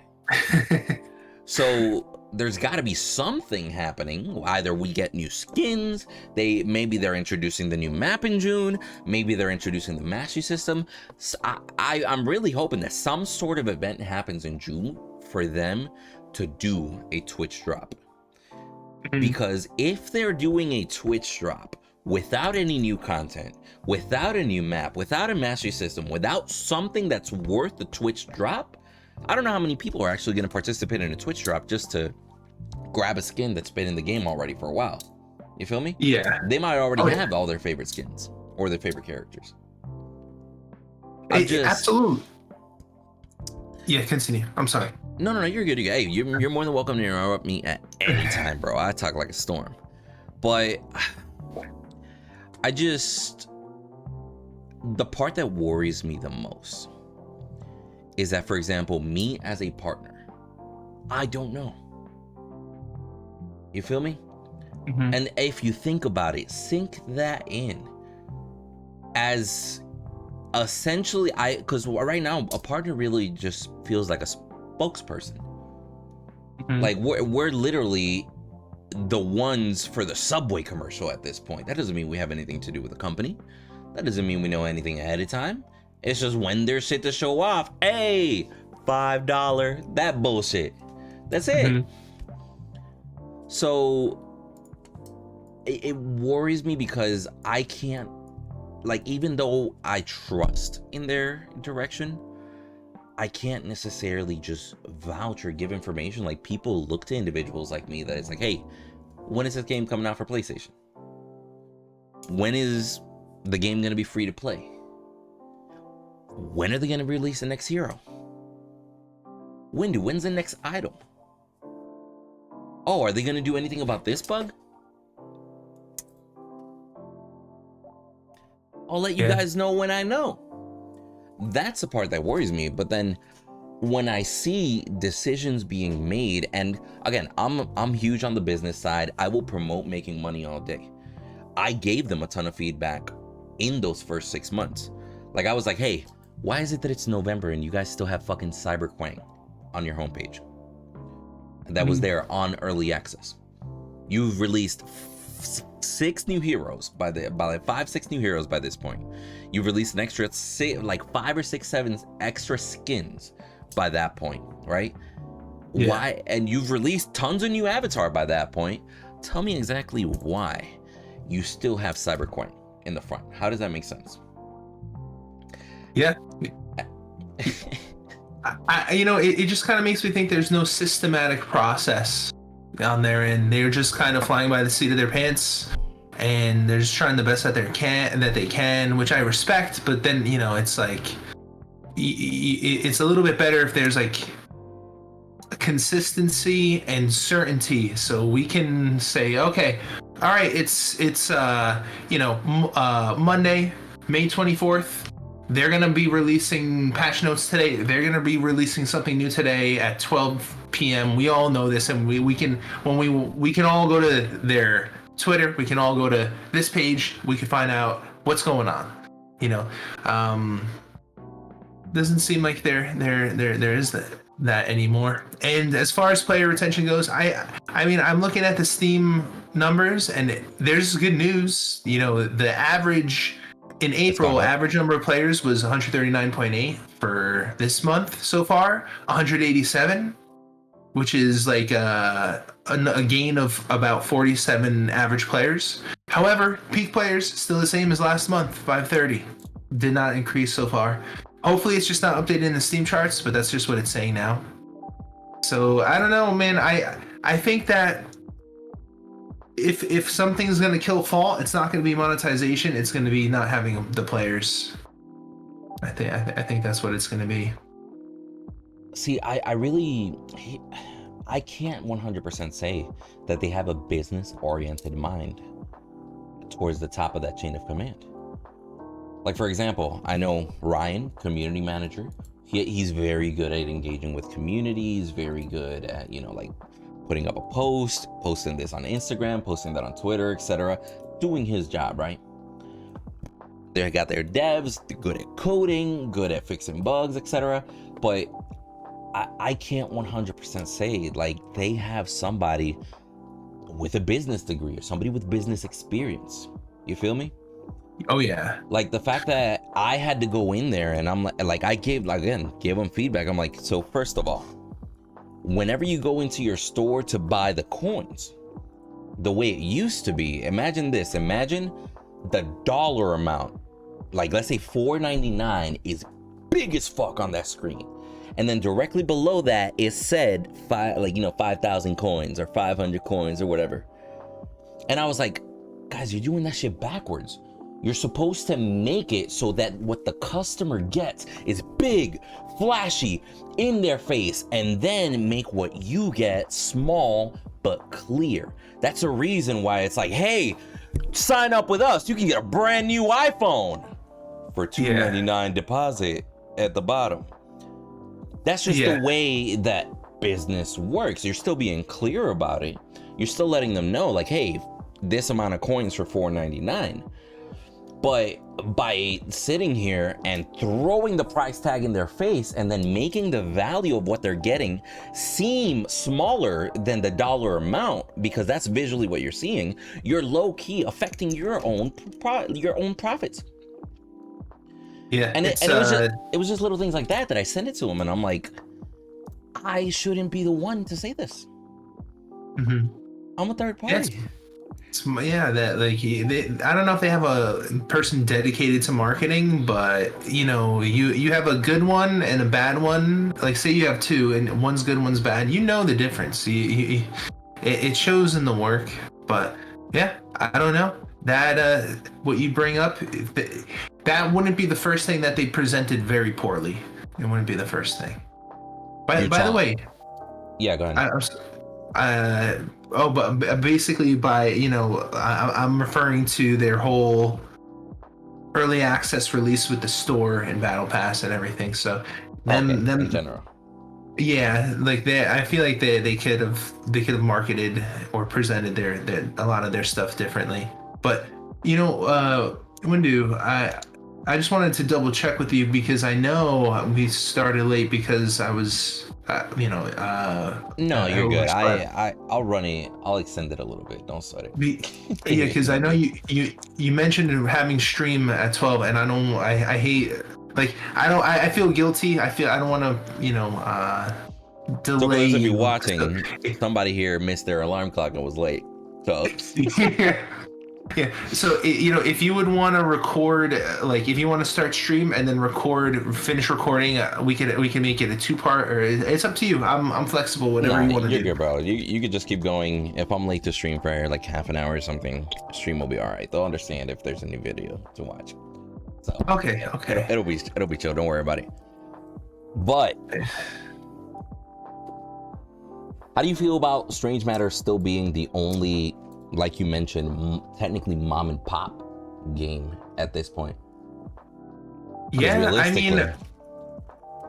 So there's got to be something happening. Either we get new skins, maybe they're introducing the new map in June, maybe they're introducing the mastery system. So I'm really hoping that some sort of event happens in June for them to do a Twitch drop. Because if they're doing a Twitch drop without any new content, without a new map, without a mastery system, without something that's worth the Twitch drop, I don't know how many people are actually going to participate in a Twitch drop just to grab a skin that's been in the game already for a while. You feel me? Yeah. They might already have all their favorite skins or their favorite characters. Absolutely. Yeah, continue. I'm sorry. No, you're good. Hey, you're more than welcome to interrupt me at any time, bro. I talk like a storm. But the part that worries me the most is that, for example, me as a partner, I don't know. You feel me? Mm-hmm. And if you think about it, sink that in as essentially, because right now a partner really just feels like a spokesperson. Mm-hmm. Like we're literally the ones for the Subway commercial at this point. That doesn't mean we have anything to do with the company. That doesn't mean we know anything ahead of time. It's just when there's shit to show off, hey, $5, that bullshit. That's it. Mm-hmm. So it worries me because I can't, like, even though I trust in their direction, I can't necessarily just vouch or give information. Like, people look to individuals like me that it's like, hey, when is this game coming out for PlayStation? When is the game going to be free to play? When are they going to release the next hero? Windu, when's the next item? Oh, are they going to do anything about this bug? I'll let you guys know when I know. That's the part that worries me. But then when I see decisions being made, and again, I'm huge on the business side. I will promote making money all day. I gave them a ton of feedback in those first 6 months. Like, I was like, hey, why is it that it's November and you guys still have fucking Cyberquang on your homepage? That was there on early access. You've released 6 new heroes by 5-6 new heroes by this point. You've released an extra 5 or 6, 7 extra skins by that point, right? Yeah. Why? And you've released tons of new avatar by that point. Tell me exactly why you still have Cyberquang in the front. How does that make sense? Yeah. It just kind of makes me think there's no systematic process on their end. They're just kind of flying by the seat of their pants, and they're just trying the best that they can, which I respect. But then, it's like, it's a little bit better if there's like consistency and certainty, so we can say, okay, all right, it's Monday, May 24th. They're going to be releasing patch notes today. They're going to be releasing something new today at 12 p.m. We all know this, and we can all go to their Twitter. We can all go to this page. We can find out what's going on. Doesn't seem like there is that anymore. And as far as player retention goes, I mean, I'm looking at the Steam numbers, and there's good news. The average In It's gone April, up. average number of players was 139.8 for this month so far, 187, which is like a gain of about 47 average players. However, peak players still the same as last month, 530. Did not increase so far. Hopefully, it's just not updated in the Steam charts, but that's just what it's saying now. So I don't know, man. I think that if something's gonna kill Fault, it's not gonna be monetization. It's gonna be not having the players. I think that's what it's gonna be. See, I can't 100% say that they have a business-oriented mind towards the top of that chain of command. Like, for example, I know Ryan, community manager, he's very good at engaging with communities, very good at, like putting up a post, posting this on Instagram, posting that on Twitter, etc., doing his job, right? They got their devs, they're good at coding, good at fixing bugs, etc. But I can't 100% say like they have somebody with a business degree or somebody with business experience. You feel me? Oh yeah. Like the fact that I had to go in there and I'm like I gave them feedback. I'm like, so first of all, whenever you go into your store to buy the coins, the way it used to be, imagine this, imagine the dollar amount, like let's say $4.99 is big as fuck on that screen. And then directly below that it said 5,000 coins or 500 coins or whatever. And I was like, guys, you're doing that shit backwards. You're supposed to make it so that what the customer gets is big, flashy, in their face, and then make what you get small but clear. That's a reason why it's like, hey, sign up with us. You can get a brand new iPhone for $2.99 deposit at the bottom. That's just the way that business works. You're still being clear about it. You're still letting them know, like, hey, this amount of coins for $4.99. But by sitting here and throwing the price tag in their face and then making the value of what they're getting seem smaller than the dollar amount, because that's visually what you're seeing, you're low key affecting your own profits. Yeah, and it was just little things like that I sent it to him, and I'm like, I shouldn't be the one to say this. Mm-hmm. I'm a third party. I don't know if they have a person dedicated to marketing, but you have a good one and a bad one. Like, say you have two and one's good, one's bad. You know the difference. It shows in the work. But yeah, I don't know that what you bring up, that wouldn't be the first thing that they presented very poorly. It wouldn't be the first thing. By the way, yeah, go ahead. But basically I'm referring to their whole early access release with the store and battle pass and everything. So them in general. Yeah, like I feel like they could have marketed or presented a lot of their stuff differently. But Windu, I just wanted to double check with you because I know we started late because I was no, you're good. I'll run it. I'll extend it a little bit. Don't sweat it. Yeah, because I know you mentioned having stream at 12, and I hate, like, I feel guilty. I don't want to delay. So for those of you watching, somebody here missed their alarm clock and was late. So yeah. So if you would want to record, like if you want to start stream and then finish recording, we can make it a 2-part, or it's up to you. I'm flexible, whatever you want to do. You're good, bro. You could just keep going. If I'm late to stream for like half an hour or something, stream will be all right. They'll understand if there's a new video to watch. So okay. It'll be chill. Don't worry about it. But how do you feel about Strange Matter still being the only, like you mentioned, technically mom and pop game at this point? Yeah, I mean,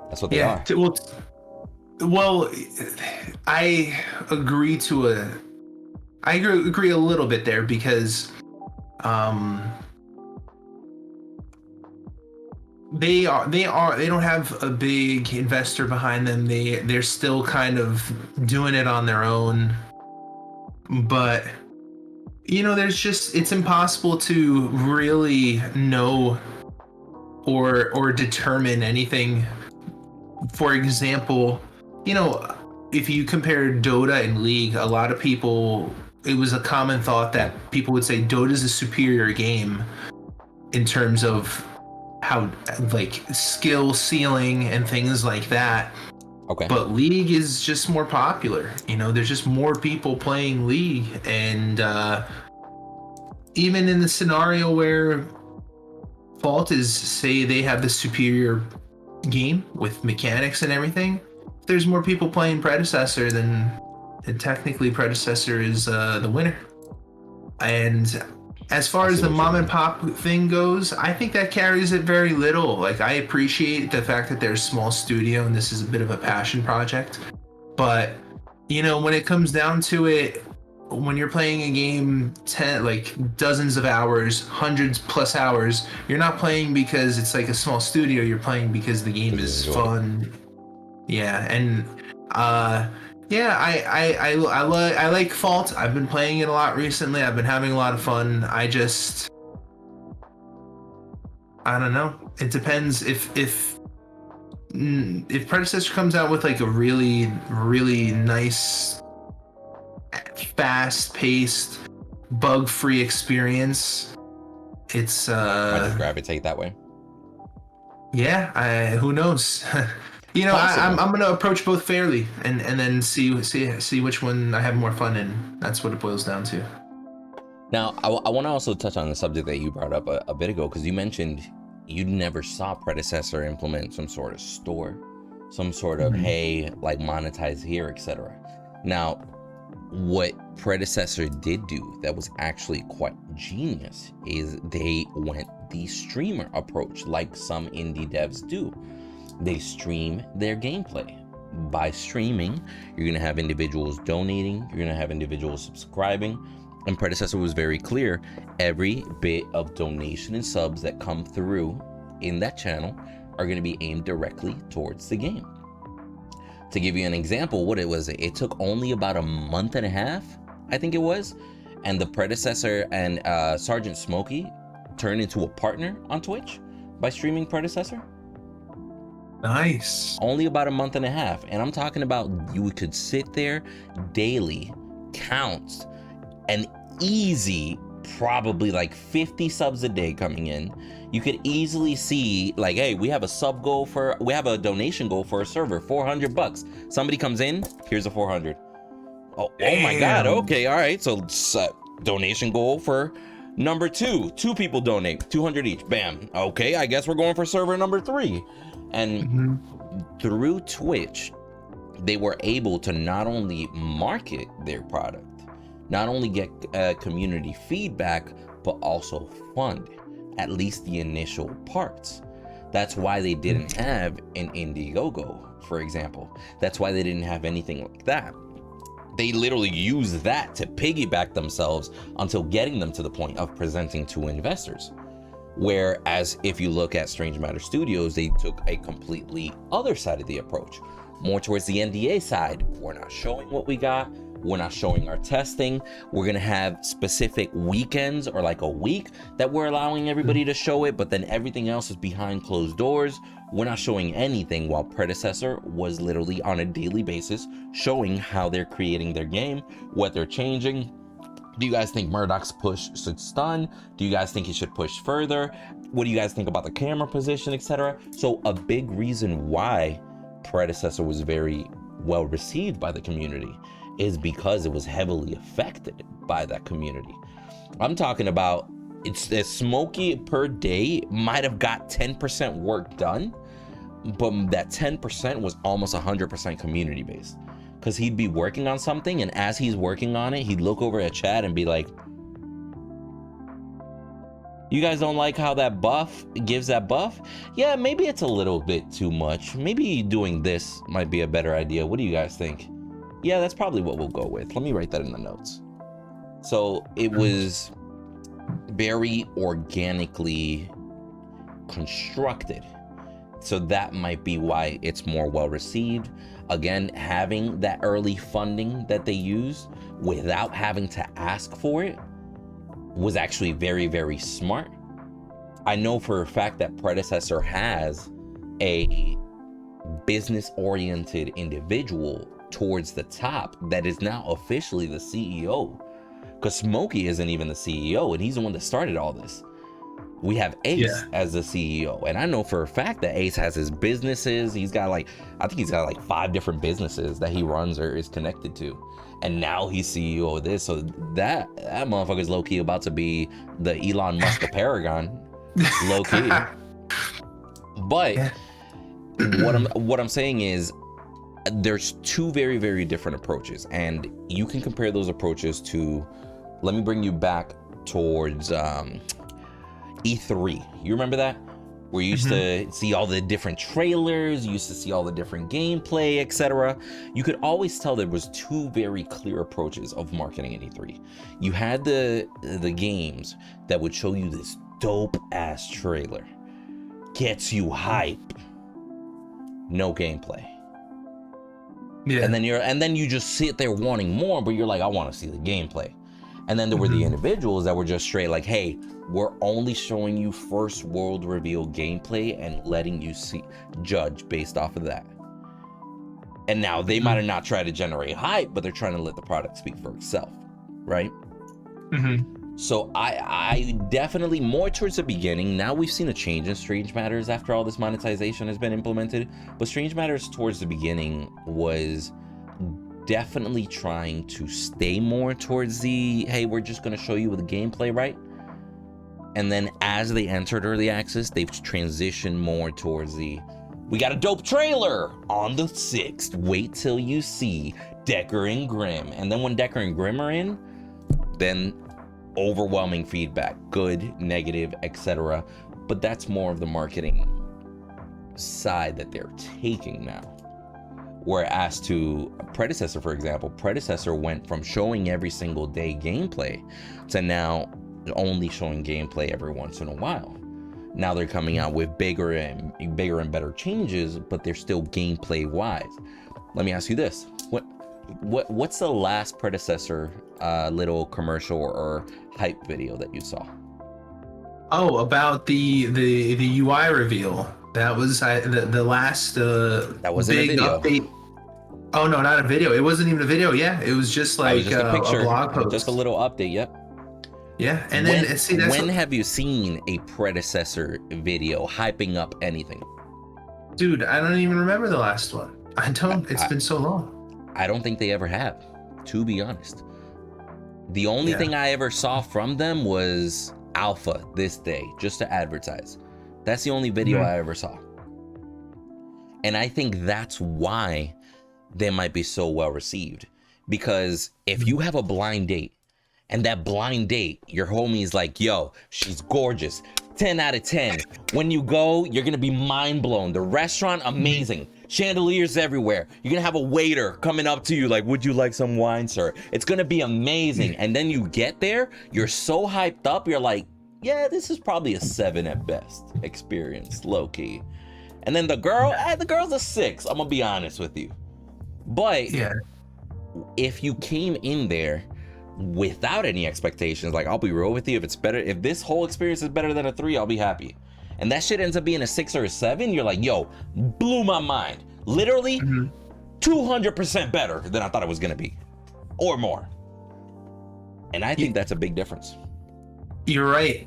that's what they are. Well, I agree a little bit there because they don't have a big investor behind them. They're still kind of doing it on their own, but it's impossible to really know or determine anything. For example, if you compare Dota and League, a lot of people, it was a common thought that people would say Dota is a superior game in terms of how, like, skill ceiling and things like that. Okay. But League is just more popular. There's just more people playing League, and even in the scenario where Fault is, say, they have the superior game with mechanics and everything, there's more people playing Predecessor than technically Predecessor is the winner. And as far as the mom and pop thing goes, I think that carries it very little. Like, I appreciate the fact that they're a small studio and this is a bit of a passion project, but when it comes down to it, when you're playing a game dozens of hours, hundreds plus hours, you're not playing because it's like a small studio. You're playing because the game is fun. Yeah, and I like Fault. I've been playing it a lot recently. I've been having a lot of fun. I don't know. It depends if Predecessor comes out with like a really, really nice, fast-paced, bug-free experience. It's I just gravitate that way. Yeah, who knows? I'm gonna approach both fairly and then see which one I have more fun in. That's what it boils down to. Now, I want to also touch on the subject that you brought up a bit ago, because you mentioned you never saw Predecessor implement some sort of store, some sort of, hey, like monetize here, etc. Now, what Predecessor did do that was actually quite genius is they went the streamer approach, like some indie devs do. They stream their gameplay. By streaming, you're gonna have individuals donating, you're gonna have individuals subscribing, and Predecessor was very clear. Every bit of donation and subs that come through in that channel are gonna be aimed directly towards the game. To give you an example, what it was, it took only about a month and a half, I think it was, and the Predecessor and Sergeant Smokey turned into a partner on Twitch by streaming Predecessor. Nice. Only about a month and a half, and I'm talking about you could sit there daily, count, an easy, probably like 50 subs a day coming in. You could easily see, like, hey, we have a donation goal for a server, $400. Somebody comes in, here's a 400. Oh my God, okay, all right, so donation goal for number 2. 2 people donate, 200 each, bam. Okay, I guess we're going for server number 3. And through Twitch, they were able to not only market their product, not only get community feedback, but also fund at least the initial parts. That's why they didn't have an Indiegogo, for example. That's why they didn't have anything like that. They literally used that to piggyback themselves until getting them to the point of presenting to investors. Whereas if you look at Strange Matter Studios, they took a completely other side of the approach, more towards the NDA side. We're not showing what we got. We're not showing our testing. We're gonna have specific weekends or like a week that we're allowing everybody to show it, but then everything else is behind closed doors. We're not showing anything, while Predecessor was literally on a daily basis showing how they're creating their game, what they're changing. Do you guys think Murdock's push should stun? Do you guys think he should push further? What do you guys think about the camera position, etc.? So a big reason why Predecessor was very well received by the community is because it was heavily affected by that community. I'm talking about, it's Smokey per day might have got 10% work done, but that 10% was almost 100% community based. Because he'd be working on something, and as he's working on it, he'd look over at chat and be like, you guys don't like how that buff gives that buff? Yeah, maybe it's a little bit too much. Maybe doing this might be a better idea. What do you guys think? Yeah, that's probably what we'll go with. Let me write that in the notes. So it was very organically constructed. So that might be why it's more well received. Again, having that early funding that they use without having to ask for it was actually very, very smart. I know for a fact that Predecessor has a business-oriented individual towards the top that is now officially the CEO. Because Smokey isn't even the CEO, and he's the one that started all this. We have Ace as the CEO, and I know for a fact that Ace has his businesses. He's got like, I think he's got like 5 different businesses that he runs or is connected to, and now he's CEO of this. So that motherfucker's low key about to be the Elon Musk of Paragon, low key. But what I'm saying is, there's 2 very, very different approaches, and you can compare those approaches to. Let me bring you back towards E3. You remember that? Where you used to see all the different trailers, you used to see all the different gameplay, etc. You could always tell there was 2 very clear approaches of marketing in E3. You had the games that would show you this dope ass trailer, gets you hype, no gameplay. Yeah. And then you just sit there wanting more, but you're like, I want to see the gameplay. And then there were the individuals that were just straight like, hey, we're only showing you first world reveal gameplay and letting you judge based off of that. And now they might have not tried to generate hype, but they're trying to let the product speak for itself, right? So I definitely more towards the beginning. Now we've seen a change in Strange Matters after all this monetization has been implemented. But Strange Matters towards the beginning was definitely trying to stay more towards the, hey, we're just going to show you the gameplay, right? And then as they entered early access, they've transitioned more towards the, we got a dope trailer on the 6th. Wait till you see Decker and Grimm. And then when Decker and Grimm are in, then overwhelming feedback, good, negative, etc. But that's more of the marketing side that they're taking now. Whereas to Predecessor, for example, Predecessor went from showing every single day gameplay to now only showing gameplay every once in a while. Now they're coming out with bigger and better changes, but they're still gameplay wise. Let me ask you this: what's the last Predecessor little commercial or hype video that you saw? Oh, about the UI reveal. That was the last that wasn't big a video. Update. Oh no, not a video. It wasn't even a video. Yeah, it was just like just a picture, a blog post. Just a little update. Yep. Yeah, and then when have you seen a Predecessor video hyping up anything? Dude, I don't even remember the last one. I don't. It's been so long. I don't think they ever have, to be honest. The only thing I ever saw from them was Alpha this day, just to advertise. That's the only video I ever saw. And I think that's why they might be so well received. Because if you have a blind date, and that blind date, your homie's like, yo, she's gorgeous, 10 out of 10. When you go, you're gonna be mind blown. The restaurant, amazing. Chandeliers everywhere. You're gonna have a waiter coming up to you like, would you like some wine, sir? It's gonna be amazing. And then you get there, you're so hyped up, you're like, yeah, this is probably a 7 at best experience, low key. And then the girl's a 6, I'm gonna be honest with you. But if you came in there without any expectations, like, I'll be real with you, if it's better, if this whole experience is better than a 3, I'll be happy. And that shit ends up being a 6 or a 7, you're like, yo, blew my mind. Literally 200% better than I thought it was gonna be, or more. And I think that's a big difference. You're right.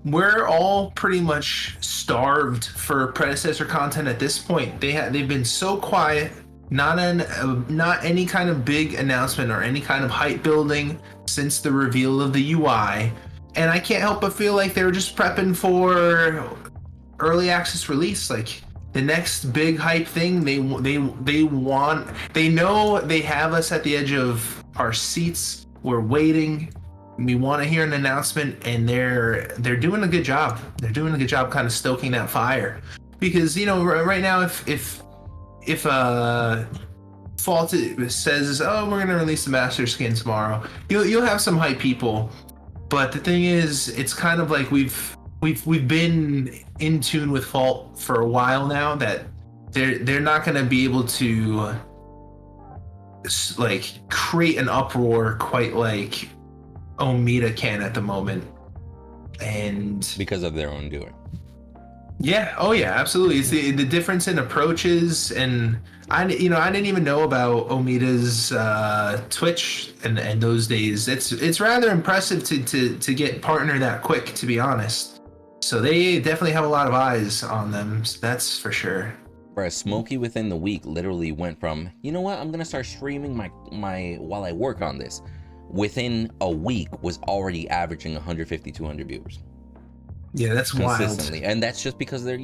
We're all pretty much starved for Predecessor content at this point. They've been so quiet. Not any kind of big announcement or any kind of hype building since the reveal of the UI, and I can't help but feel like they were just prepping for early access release, like the next big hype thing. They know they have us at the edge of our seats. We're waiting. We want to hear an announcement, and they're doing a good job. They're doing a good job kind of stoking that fire, because right now if Fault says, oh, we're gonna release the master skin tomorrow, you'll have some hype people, but the thing is, it's kind of like we've been in tune with Fault for a while now, that they're not gonna be able to like create an uproar quite like Omida can at the moment. And because of their own doing. yeah, oh yeah, absolutely. It's the difference in approaches, and I didn't even know about Omida's Twitch and those days. It's rather impressive to get partner that quick, to be honest. So they definitely have a lot of eyes on them. So that's for sure. Whereas Smokey within the week literally went from, you know what, I'm gonna start streaming my while I work on this. Within a week was already averaging 150, 200 viewers. Yeah, that's consistently. wild. And that's just because they're,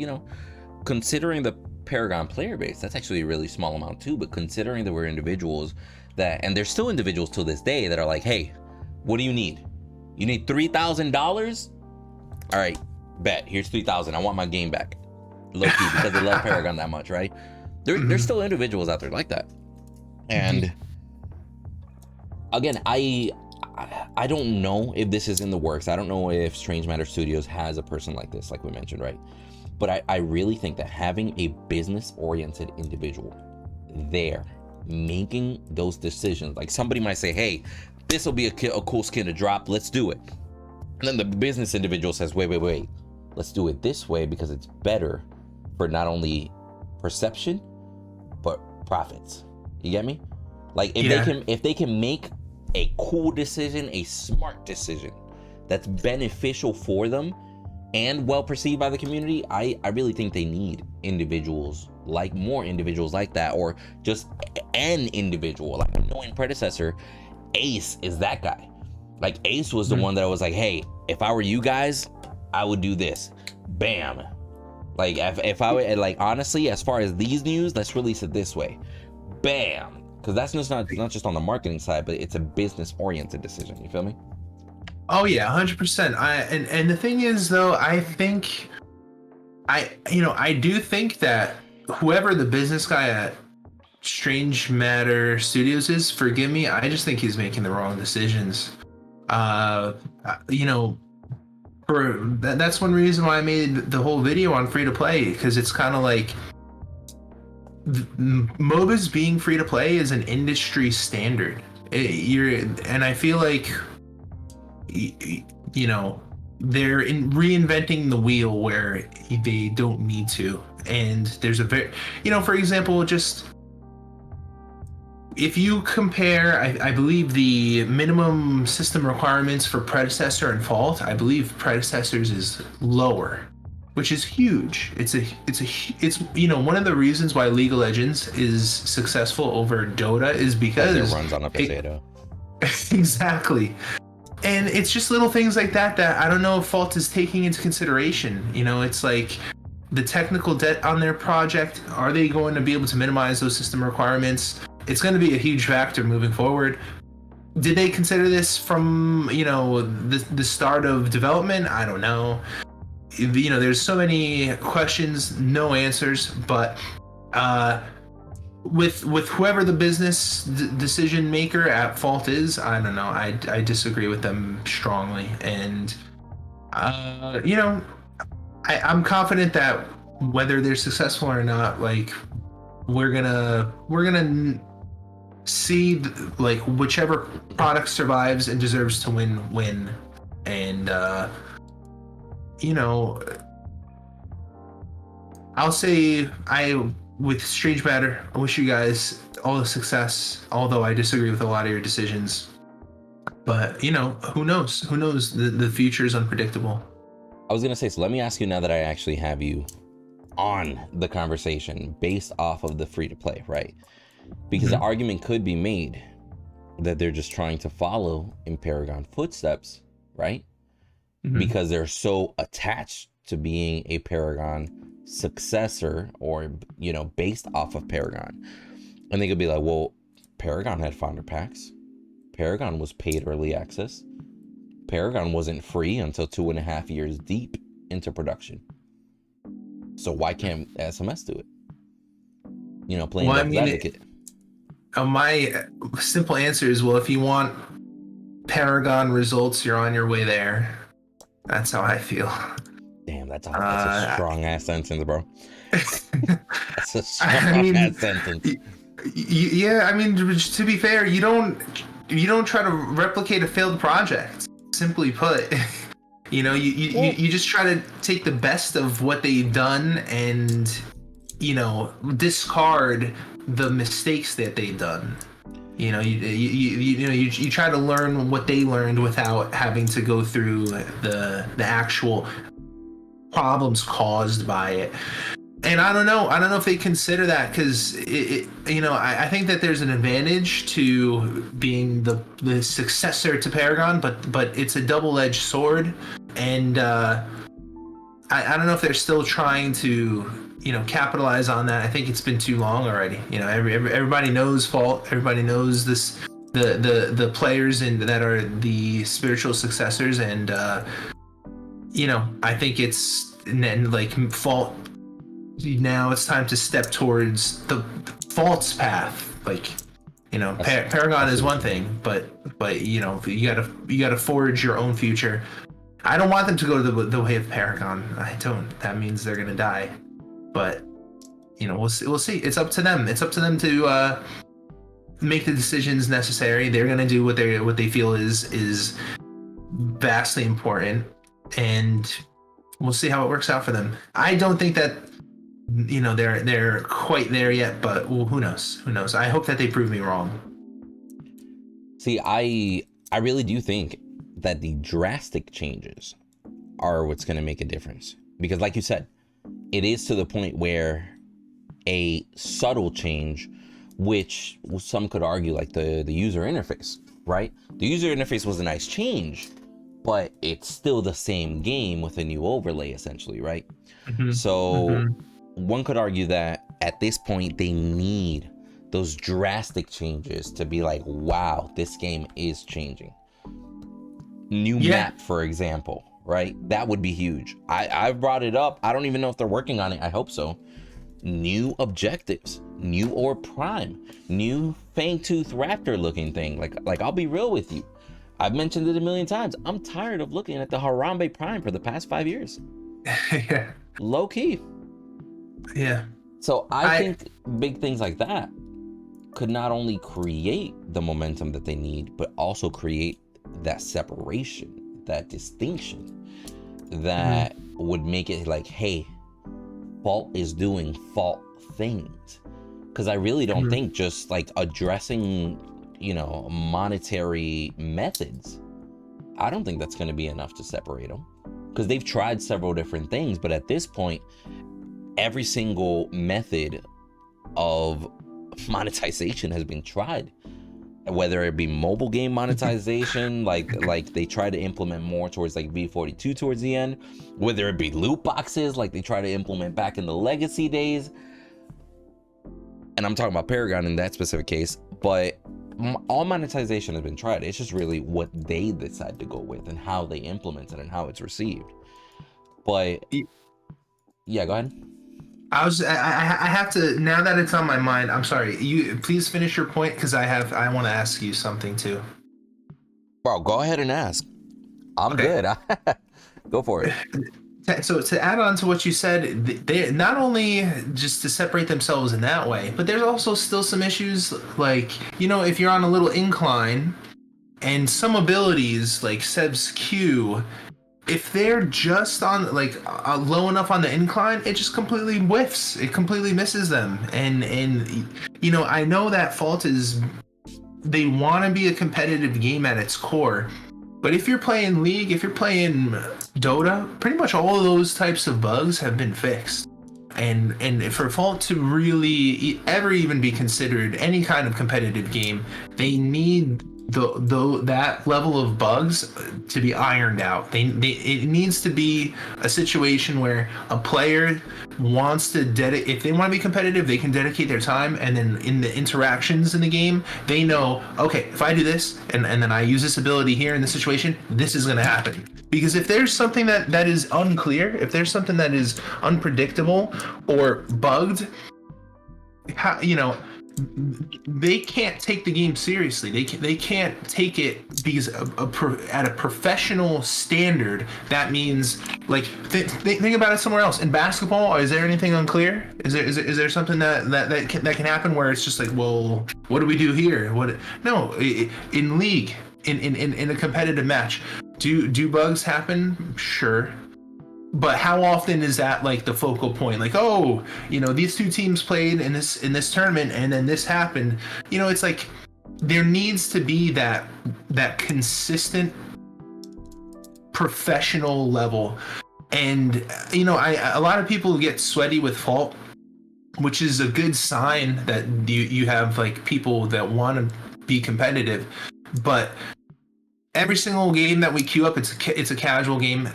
considering the Paragon player base, that's actually a really small amount too, but considering that we're individuals that, and there's still individuals to this day that are like, hey, what do you need? You need $3,000? All right, bet, here's 3,000. I want my game back. Low key, because they love Paragon that much, right? There's still individuals out there like that. And again, I don't know if this is in the works. I don't know if Strange Matter Studios has a person like this, like we mentioned, right? But I really think that having a business-oriented individual there, making those decisions, like somebody might say, hey, this will be a cool skin to drop, let's do it. And then the business individual says, wait, let's do it this way because it's better for not only perception, but profits. You get me? Like if they can make a cool decision, a smart decision that's beneficial for them and well perceived by the community, I really think they need more individuals like that, or just an individual. Like I know in Predecessor, Ace is that guy. Like Ace was the one that was like, hey, if I were you guys, I would do this. Bam. Like if I would, like, honestly, as far as these news, let's release it this way. Bam. Because that's just not just on the marketing side, but it's a business oriented decision. You feel me? Oh yeah, 100%. And the thing is though, I do think that whoever the business guy at Strange Matter Studios is, forgive me, I just think he's making the wrong decisions. That's one reason why I made the whole video on free to play, because it's kind of like MOBAs being free to play is an industry standard. And I feel like they're reinventing the wheel where they don't need to. And there's a very, for example, just if you compare, I believe the minimum system requirements for Predecessor and Fault, I believe Predecessor's is lower, which is huge. It's one of the reasons why League of Legends is successful over Dota is because it runs on a potato. Exactly. And it's just little things like that I don't know if Fault is taking into consideration. It's like the technical debt on their project. Are they going to be able to minimize those system requirements? It's going to be a huge factor moving forward. Did they consider this from, the start of development? I don't know. There's so many questions, no answers, but with whoever the business decision maker at Fault is, I don't know. I disagree with them strongly, and I'm confident that whether they're successful or not, like we're gonna see like whichever product survives and deserves to win, and I'll say with Strange Matter, I wish you guys all the success, although I disagree with a lot of your decisions. But, who knows? Who knows? The future is unpredictable. I was going to say, so let me ask you now that I actually have you on the conversation based off of the free-to-play, right? Because the argument could be made that they're just trying to follow in Paragon footsteps, right? Because they're so attached to being a Paragon successor, or based off of Paragon. And they could be like, well, Paragon had founder packs, Paragon was paid early access, Paragon wasn't free until 2.5 years deep into production, so why can't SMS do it? Playing devil's advocate. My simple answer is, well, if you want Paragon results, you're on your way there. That's how I feel. Damn, that's a strong ass sentence, bro. That's a strong ass sentence. Yeah, to be fair, you don't try to replicate a failed project. Simply put, You just try to take the best of what they've done and discard the mistakes that they've done. You try to learn what they learned without having to go through the actual problems caused by it. And I don't know if they consider that, because I think that there's an advantage to being the successor to Paragon, but it's a double-edged sword, and I don't know if they're still trying to capitalize on that. I think it's been too long already. Everybody knows Fault. Everybody knows this, the players that are the spiritual successors, and I think it's like Fault. Now it's time to step towards the Fault's path. Like, Paragon is one thing, but you gotta forge your own future. I don't want them to go the way of Paragon. I don't. That means they're gonna die. But we'll see. It's up to them. It's up to them to make the decisions necessary. They're gonna do what they feel is vastly important, and we'll see how it works out for them. I don't think that they're quite there yet, but who knows? I hope that they prove me wrong. See, I really do think that the drastic changes are what's going to make a difference, because like you said, it is to the point where a subtle change, which some could argue like the user interface, right? The user interface was a nice change, but it's still the same game with a new overlay essentially, right? Mm-hmm. So one could argue that at this point they need those drastic changes to be like, wow, this game is changing. New map, for example, right? That would be huge. I've brought it up. I don't even know if they're working on it. I hope so. New objectives, new Orb Prime, new Fangtooth Raptor looking thing. Like I'll be real with you. I've mentioned it a million times. I'm tired of looking at the Harambe Prime for the past 5 years. Yeah. Low key. Yeah. So I think big things like that could not only create the momentum that they need, but also create that separation, that distinction that would make it like, hey, Fault is doing Fault things. Because I really don't think just like addressing, monetary methods, I don't think that's going to be enough to separate them. Because they've tried several different things, but at this point, every single method of monetization has been tried, whether it be mobile game monetization, like they try to implement more towards like V42 towards the end, whether it be loot boxes like they try to implement back in the legacy days, and I'm talking about Paragon in that specific case, but all monetization has been tried. It's just really what they decide to go with and how they implement it and how it's received. But yeah, go ahead. I have to, now that it's on my mind, I'm sorry, you please finish your point, because I want to ask you something too. Bro, go ahead and ask. I'm good. Go for it. So to add on to what you said, they not only just to separate themselves in that way, but there's also still some issues like, if you're on a little incline and some abilities like Seb's Q, if they're just on like low enough on the incline, it just completely whiffs. It completely misses them. And I know that Fault is, they want to be a competitive game at its core, but if you're playing League, if you're playing Dota, pretty much all of those types of bugs have been fixed. And for Fault to really ever even be considered any kind of competitive game, they need that level of bugs to be ironed out. It needs to be a situation where a player wants to if they want to be competitive, they can dedicate their time, and then in the interactions in the game, they know, okay, if I do this and then I use this ability here in this situation, this is going to happen. Because if there's something that is unclear, if there's something that is unpredictable or bugged, they can't take the game seriously. They can't take it, because at a professional standard, that means like think about it somewhere else. In basketball, is there anything unclear? Is there something that can happen where it's just like, well, what do we do here? No, in League, in a competitive match, Do bugs happen? Sure. But how often is that like the focal point? Like, oh, these two teams played in this tournament, and then this happened. It's like there needs to be that consistent professional level. And a lot of people get sweaty with Fault, which is a good sign that you have like people that want to be competitive. But every single game that we queue up, it's a casual game.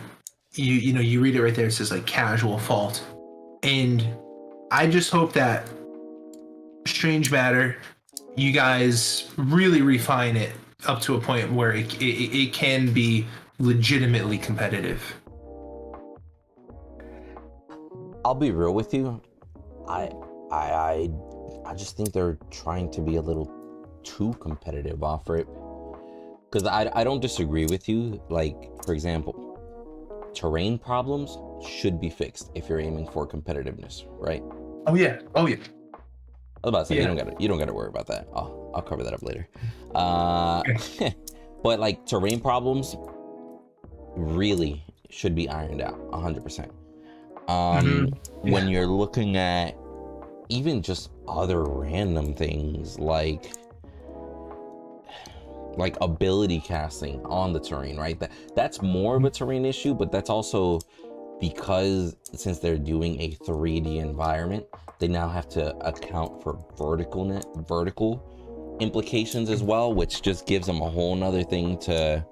You read it right there. It says like casual Fault, and I just hope that Strange Matter, you guys really refine it up to a point where it can be legitimately competitive. I'll be real with you. I just think they're trying to be a little too competitive off it. Because I don't disagree with you. Like, for example, terrain problems should be fixed if you're aiming for competitiveness, right? Oh yeah. I was about to say, you don't gotta worry about that. I'll cover that up later. But like terrain problems really should be ironed out 100%. When you're looking at even just other random things like ability casting on the terrain, right? That's more of a terrain issue, but that's also because since they're doing a 3D environment, they now have to account for vertical implications as well, which just gives them a whole nother thing to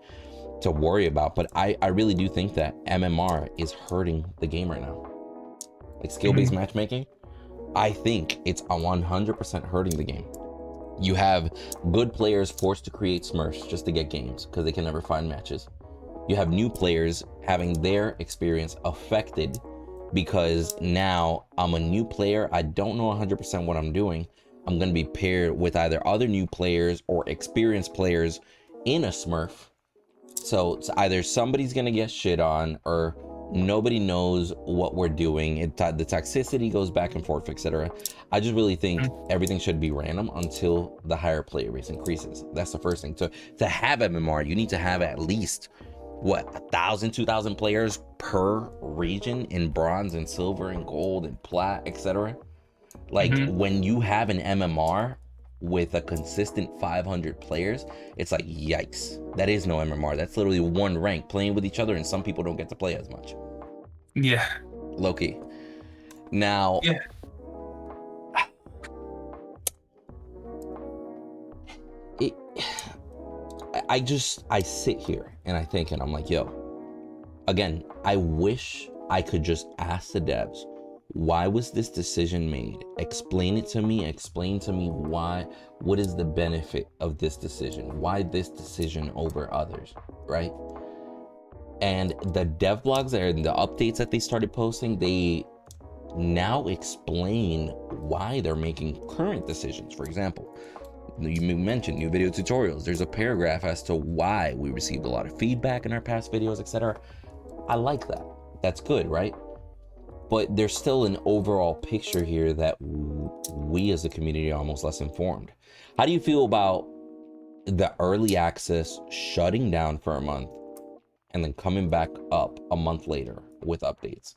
worry about. But I really do think that MMR is hurting the game right now. Like skill-based matchmaking, I think it's 100% hurting the game. You have good players forced to create smurfs just to get games because they can never find matches. You have new players having their experience affected because now I'm a new player. I don't know 100% what I'm doing. I'm going to be paired with either other new players or experienced players in a smurf. So it's either somebody's going to get shit on or nobody knows what we're doing. The toxicity goes back and forth, etc. I just really think everything should be random until the higher player base increases. That's the first thing. To have MMR, you need to have at least 1,000, 2,000 players per region in bronze and silver and gold and plat, etc. Like when you have an MMR with a consistent 500 players, it's like, yikes, that is no MMR. That's literally one rank playing with each other, and some people don't get to play as much. Yeah. Low-key. Now, yeah. I sit here and I think, and I'm like, yo, again, I wish I could just ask the devs, why was this decision made? Explain it to me. Explain to me why. What is the benefit of this decision? Why this decision over others, right? And the dev blogs and the updates that they started posting, they now explain why they're making current decisions. For example, you mentioned new video tutorials. There's a paragraph as to why we received a lot of feedback in our past videos, etc. I like that. That's good, right? But there's still an overall picture here that we as a community are almost less informed. How do you feel about the early access shutting down for a month and then coming back up a month later with updates,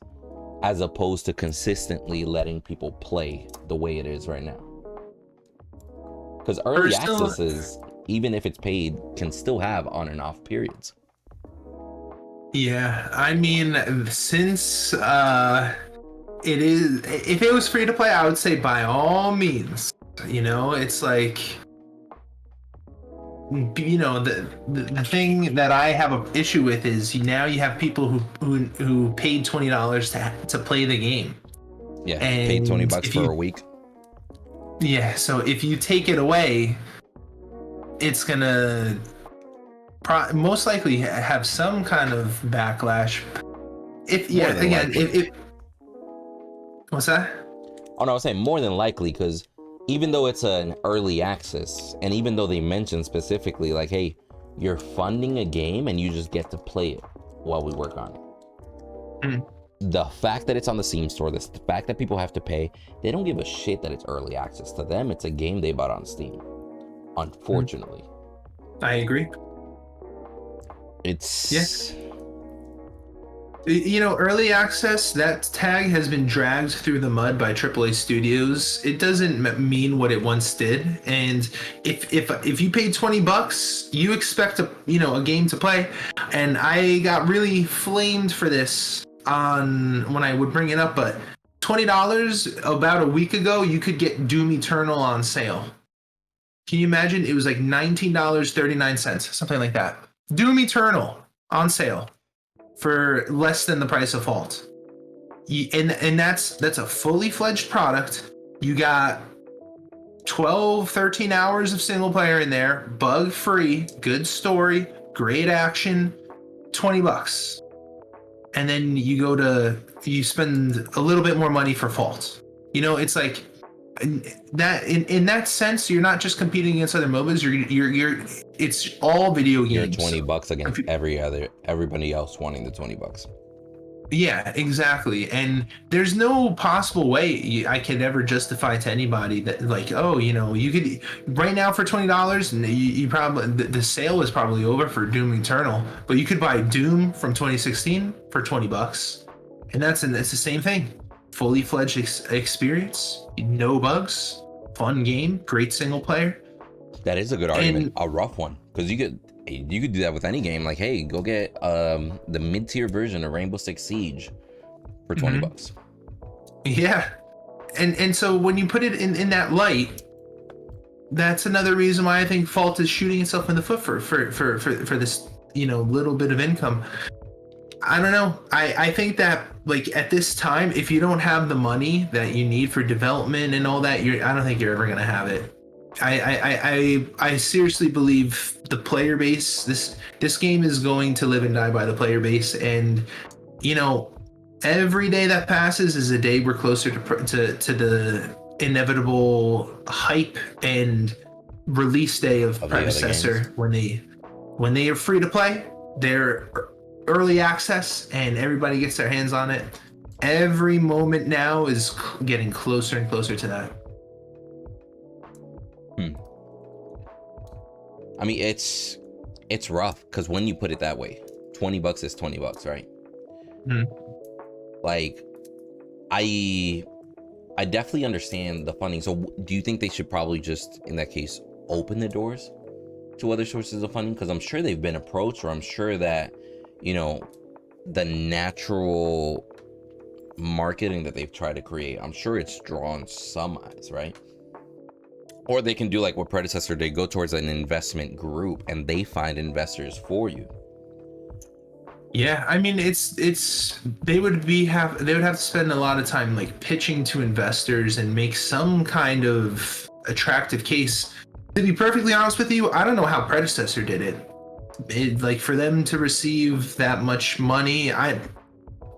as opposed to consistently letting people play the way it is right now? Because early accesses, even if it's paid, can still have on and off periods. Yeah, I mean, since it is, if it was free to play, I would say by all means. It's like, the thing that I have an issue with is now you have people who paid $20 to play the game. Yeah, and paid $20 for a week. Yeah, so if you take it away, it's gonna most likely have some kind of backlash. What's that? Oh no, I was saying more than likely, because even though it's an early access, and even though they mention specifically like, hey, you're funding a game and you just get to play it while we work on it. The fact that it's on the Steam store, the fact that people have to pay, they don't give a shit that it's early access. To them, it's a game they bought on Steam, unfortunately. I agree. Yeah. It's You know, early access, that tag has been dragged through the mud by AAA studios. It doesn't mean what it once did. And if you paid $20, you expect a game to play. And I got really flamed for this on when I would bring it up, but $20 about a week ago, you could get Doom Eternal on sale. Can you imagine? It was like $19.39, something like that. Doom Eternal on sale for less than the price of Fault. And that's a fully fledged product. You got 12, 13 hours of single player in there, bug free, good story, great action, $20. And then you spend a little bit more money for Fault. You know, it's like that in that sense, you're not just competing against other MOBAs. You're it's all video games. You're $20 against everybody else wanting the $20. Yeah, exactly. And there's no possible way I could ever justify to anybody that, like, oh, you could right now for $20, and you probably the sale is probably over for Doom Eternal, but you could buy Doom from 2016 for $20, and it's the same thing. Fully fledged experience, no bugs, fun game, great single player. That is a good argument, a rough one, because you could do that with any game. Like, hey, go get the mid-tier version of Rainbow Six Siege for $20. Yeah, and so when you put it in that light, that's another reason why I think Fault is shooting itself in the foot for this little bit of income. I don't know. I think that, like, at this time, if you don't have the money that you need for development and all that, I don't think you're ever gonna have it. I seriously believe the player base. This game is going to live and die by the player base, and every day that passes is a day we're closer to the inevitable hype and release day of Predecessor, when they are free to play. They're early access and everybody gets their hands on it. Every moment now is getting closer and closer to that. I mean, it's rough, because when you put it that way, $20 is $20, right? Like, I definitely understand the funding. So do you think they should probably just, in that case, open the doors to other sources of funding? Because I'm sure they've been approached, or I'm sure that the natural marketing that they've tried to create, I'm sure it's drawn some eyes, right? Or they can do like what Predecessor did, go towards an investment group and they find investors for you. Yeah, I mean, they would have to spend a lot of time like pitching to investors and make some kind of attractive case. To be perfectly honest with you, I don't know how Predecessor did it. Like, for them to receive that much money,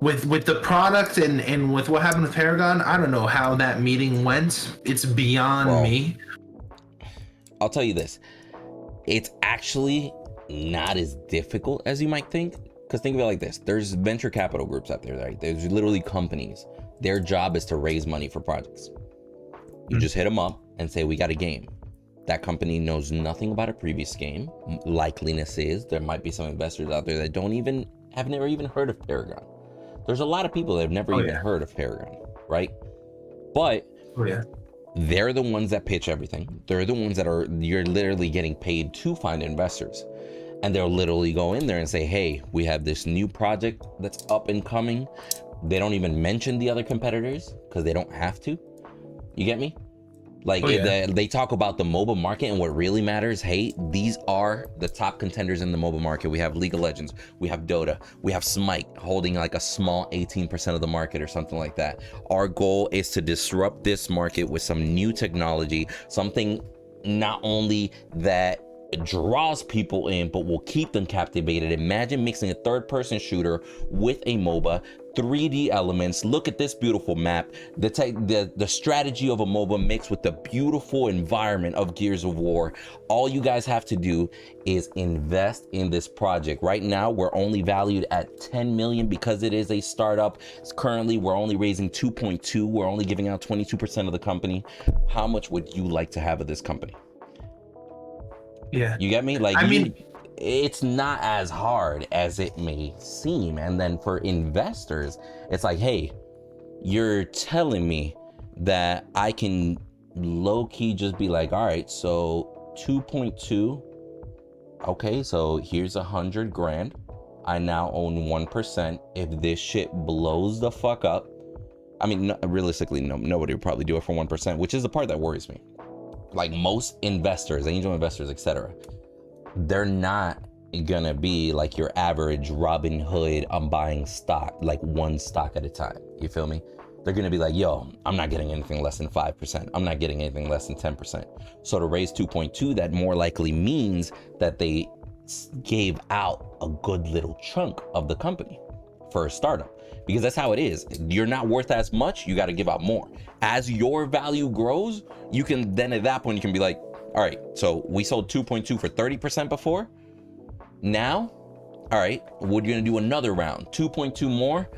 with the product and with what happened with Paragon, I don't know how that meeting went. It's beyond me. I'll tell you this, it's actually not as difficult as you might think. Because think of it like this, there's venture capital groups out there, right? There's literally companies. Their job is to raise money for projects. You just hit them up and say, we got a game. That company knows nothing about a previous game. Likeliness is there might be some investors out there that have never even heard of Paragon. There's a lot of people that have never even heard of Paragon, right? But they're the ones that pitch everything. They're the ones that you're literally getting paid to find investors. And they'll literally go in there and say, hey, we have this new project that's up and coming. They don't even mention the other competitors because they don't have to. You get me? Like, they talk about the MOBA market and what really matters. Hey, these are the top contenders in the MOBA market. We have League of Legends, we have Dota, we have Smite holding like a small 18% of the market or something like that. Our goal is to disrupt this market with some new technology, something not only that draws people in, but will keep them captivated. Imagine mixing a third-person shooter with a MOBA, 3D elements. Look at this beautiful map. The strategy of a MOBA mixed with the beautiful environment of Gears of War. All you guys have to do is invest in this project. Right now, we're only valued at 10 million because it is a startup. Currently, we're only raising 2.2. We're only giving out 22% of the company. How much would you like to have of this company? Yeah, you get me? Like, it's not as hard as it may seem. And then for investors, it's like, hey, you're telling me that I can low-key just be like, all right, so 2.2, okay, so here's 100 grand. I now own 1%. If this shit blows the fuck up, I mean, no, realistically, nobody would probably do it for 1%, which is the part that worries me. Like most investors, angel investors, etc., they're not gonna be like your average Robin Hood, I'm buying stock, like one stock at a time. You feel me? They're gonna be like, yo, I'm not getting anything less than 5%. I'm not getting anything less than 10%. So to raise 2.2, that more likely means that they gave out a good little chunk of the company for a startup. Because that's how it is. You're not worth as much, you gotta give out more. As your value grows, you can then at that point, you can be like, all right, so we sold 2.2 for 30% before. Now, all right, we're gonna do another round, 2.2 more,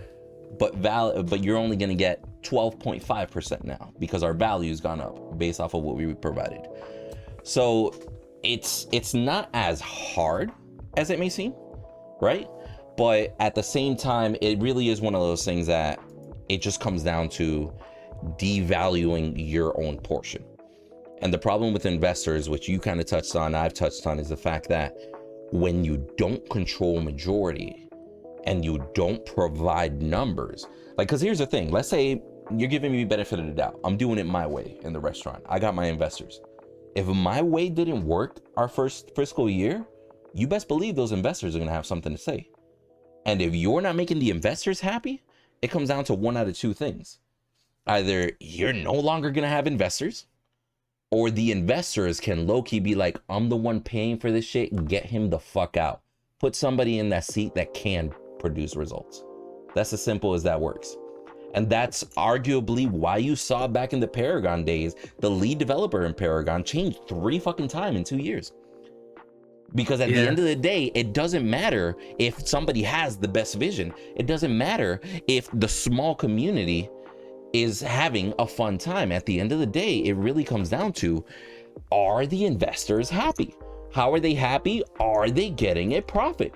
but you're only gonna get 12.5% now because our value's gone up based off of what we provided. So it's not as hard as it may seem, right? But at the same time, it really is one of those things that it just comes down to devaluing your own portion. And the problem with investors, which you kind of touched on, I've touched on, is the fact that when you don't control majority and you don't provide numbers, like, because here's the thing, let's say you're giving me benefit of the doubt. I'm doing it my way in the restaurant. I got my investors. If my way didn't work our first fiscal year, you best believe those investors are going to have something to say. And if you're not making the investors happy, it comes down to one out of two things. Either you're no longer going to have investors, or the investors can low-key be like, I'm the one paying for this shit, get him the fuck out. Put somebody in that seat that can produce results. That's as simple as that works. And that's arguably why you saw back in the Paragon days, the lead developer in Paragon changed 3 fucking times in 2 years. Because at the end of the day, it doesn't matter if somebody has the best vision. It doesn't matter if the small community is having a fun time. At the end of the day, it really comes down to, are the investors happy? How are they happy? Are they getting a profit?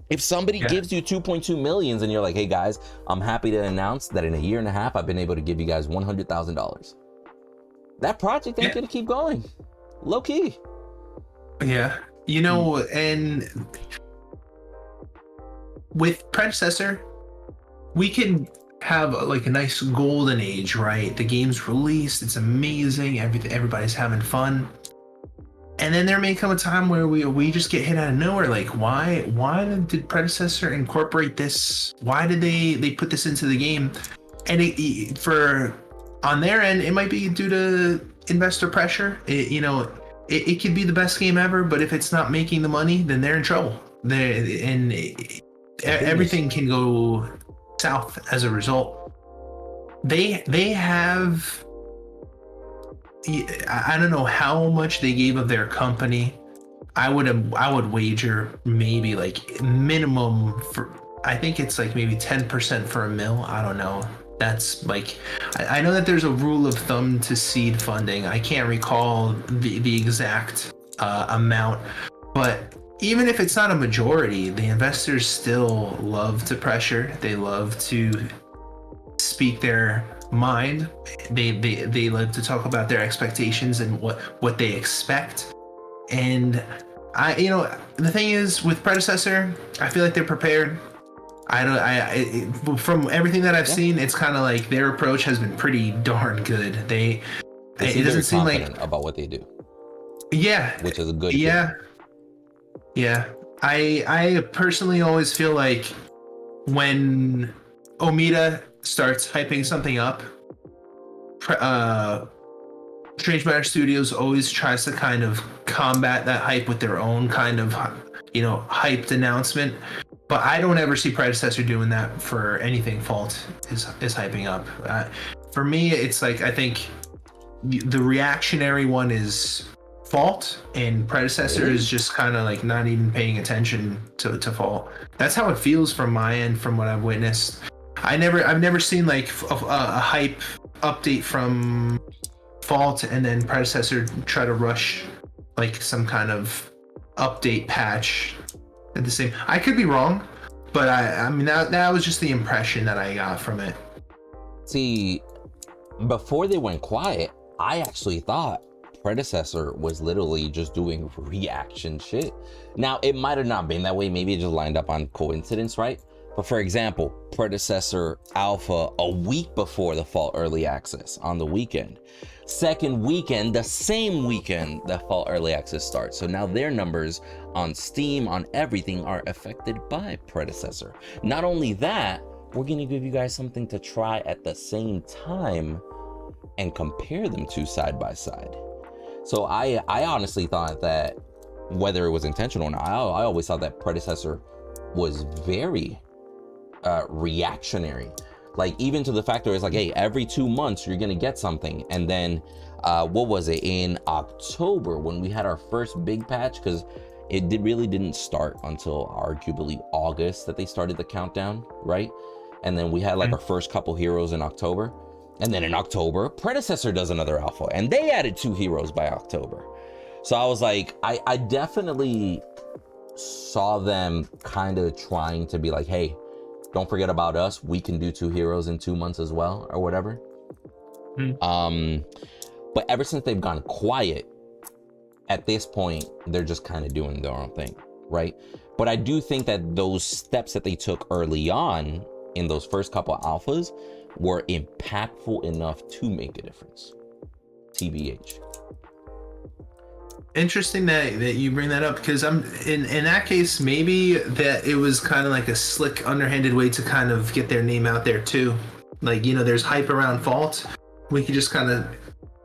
If somebody gives you 2.2 millions and you're like, hey guys, I'm happy to announce that in a year and a half, I've been able to give you guys $100,000. That project ain't gonna keep going. Low key. Yeah. You know, and with Predecessor, we can have like a nice golden age, right? The game's released, it's amazing, everybody's having fun. And then there may come a time where we just get hit out of nowhere. Like, why did Predecessor incorporate this? Why did they put this into the game? And on their end, it might be due to investor pressure. It could be the best game ever, but if it's not making the money, then they're in trouble. Everything can go south as a result. They have, I don't know how much they gave of their company. I would wager maybe like minimum for, I think it's like maybe 10% for $1 million. I don't know. That's like, I know that there's a rule of thumb to seed funding. I can't recall the exact amount, but even if it's not a majority, the investors still love to pressure. They love to speak their mind. They love to talk about their expectations and what they expect. And the thing is with Predecessor, I feel like they're prepared. From everything that I've seen, it's kind of like their approach has been pretty darn good. It doesn't seem like about what they do. Yeah, which is a good thing. Yeah. I personally always feel like when Omida starts hyping something up, Strange Matter Studios always tries to kind of combat that hype with their own kind of hyped announcement. But I don't ever see Predecessor doing that for anything Fault is hyping up. For me, it's like, I think the reactionary one is Fault, and Predecessor is just kind of like not even paying attention to Fault. That's how it feels from my end, from what I've witnessed. I've never seen like a hype update from Fault and then Predecessor try to rush like some kind of update patch at the same. I could be wrong, but I mean that was just the impression that I got from it. See, before they went quiet, I actually thought Predecessor was literally just doing reaction shit. Now, it might have not been that way. Maybe it just lined up on coincidence, right? But for example, Predecessor Alpha a week before the Fault Early Access on the weekend. Second weekend, the same weekend that Fault Early Access starts. So now their numbers on Steam, on everything, are affected by Predecessor. Not only that, we're going to give you guys something to try at the same time and compare them two side by side. So I honestly thought that, whether it was intentional or not, I always thought that Predecessor was very reactionary. Like, even to the fact where it's like, hey, every 2 months you're gonna get something. And then what was it, in October when we had our first big patch, because it really didn't start until arguably August that they started the countdown, right? And then we had like our first couple heroes in October. And then in October, Predecessor does another alpha, and they added 2 heroes by October. So I was like, I definitely saw them kind of trying to be like, hey, don't forget about us. We can do 2 heroes in 2 months as well, or whatever. But ever since they've gone quiet, at this point, they're just kind of doing their own thing, right? But I do think that those steps that they took early on in those first couple alphas were impactful enough to make a difference. TBH. Interesting that you bring that up, because I'm in that case, maybe that it was kind of like a slick, underhanded way to kind of get their name out there too. Like, you know, there's hype around Fault. We could just kind of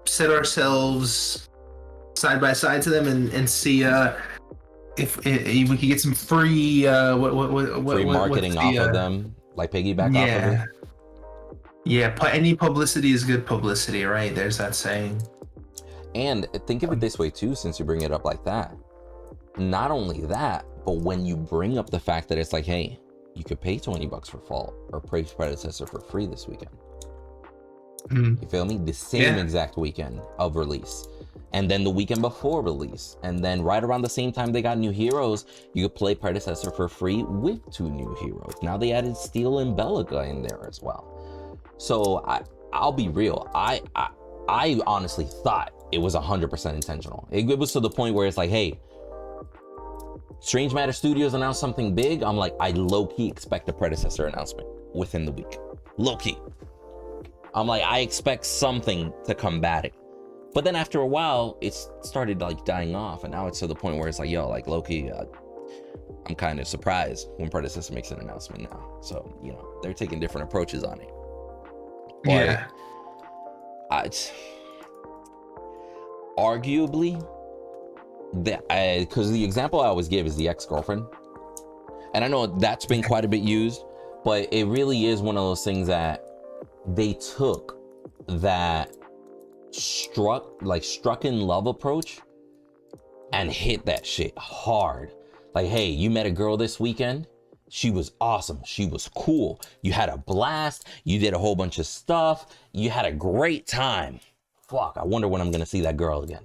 set ourselves side by side to them and see if we could get some free free marketing off of them, like piggyback off of it. Yeah, any publicity is good publicity, right? There's that saying. And think of it this way too, since you bring it up like that. Not only that, but when you bring up the fact that it's like, hey, you could pay $20 for Fault or pay Predecessor for free this weekend. You feel me? The same exact weekend of release. And then the weekend before release. And then right around the same time they got new heroes, you could play Predecessor for free with 2 new heroes. Now they added Steel and Bellica in there as well. So I'll be real. I honestly thought it was 100% intentional. It was to the point where it's like, hey, Strange Matter Studios announced something big. I'm like, I low-key expect a Predecessor announcement within the week. Low-key. I'm like, I expect something to combat it. But then after a while, it started like dying off. And now it's to the point where it's like, yo, like low-key, I'm kind of surprised when Predecessor makes an announcement now. So, you know, they're taking different approaches on it. But arguably, because the example I always give is the ex-girlfriend, and I know that's been quite a bit used, but it really is one of those things that they took that struck in love approach and hit that shit hard. Like, hey, you met a girl this weekend. She was awesome. She was cool. You had a blast. You did a whole bunch of stuff. You had a great time. Fuck, I wonder when I'm going to see that girl again.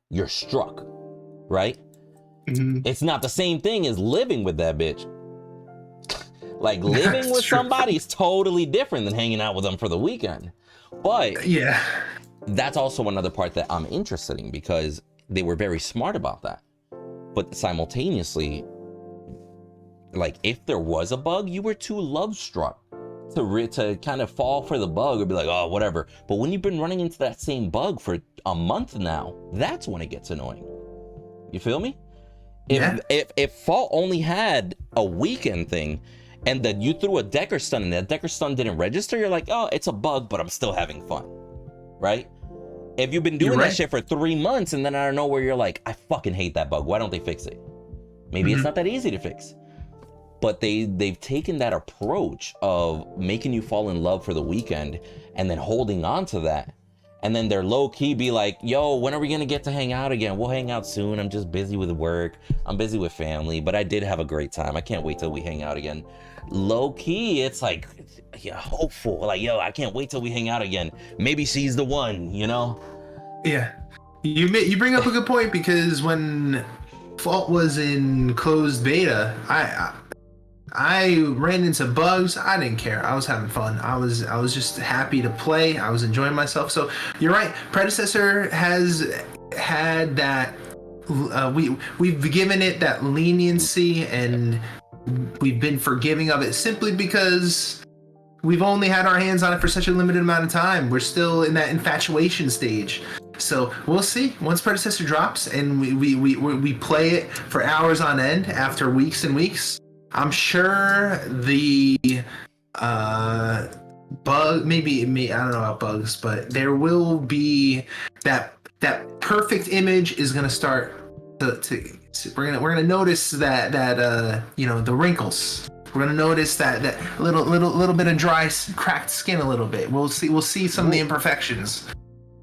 You're struck, right? It's not the same thing as living with that bitch. Like, living with somebody is totally different than hanging out with them for the weekend. But that's also another part that I'm interested in, because they were very smart about that. But simultaneously, like, if there was a bug, you were too love struck to kind of fall for the bug or be like, oh, whatever. But when you've been running into that same bug for a month now, that's when it gets annoying. You feel me? If Fault only had a weekend thing and that you threw a Decker stun and that Decker stun didn't register, you're like, oh, it's a bug, but I'm still having fun, right? If you've been doing that shit for 3 months and then out of nowhere you're like, I fucking hate that bug, why don't they fix it? Maybe it's not that easy to fix. But they've taken that approach of making you fall in love for the weekend and then holding on to that. And then they're low-key be like, yo, when are we gonna get to hang out again? We'll hang out soon. I'm just busy with work. I'm busy with family, but I did have a great time. I can't wait till we hang out again. Low-key, it's like, yeah, hopeful. Like, yo, I can't wait till we hang out again. Maybe she's the one, you know? Yeah. You bring up a good point, because when Fault was in closed beta, I ran into bugs. I didn't care. I was having fun. I was just happy to play. I was enjoying myself. So you're right. Predecessor has had that. We've given it that leniency, and we've been forgiving of it simply because we've only had our hands on it for such a limited amount of time. We're still in that infatuation stage. So we'll see once Predecessor drops and we play it for hours on end after weeks and weeks. I'm sure the bug, maybe I don't know about bugs, but there will be that perfect image is going to start to we're gonna notice that the wrinkles. We're gonna notice that little bit of dry, cracked skin a little bit. We'll see some of the imperfections.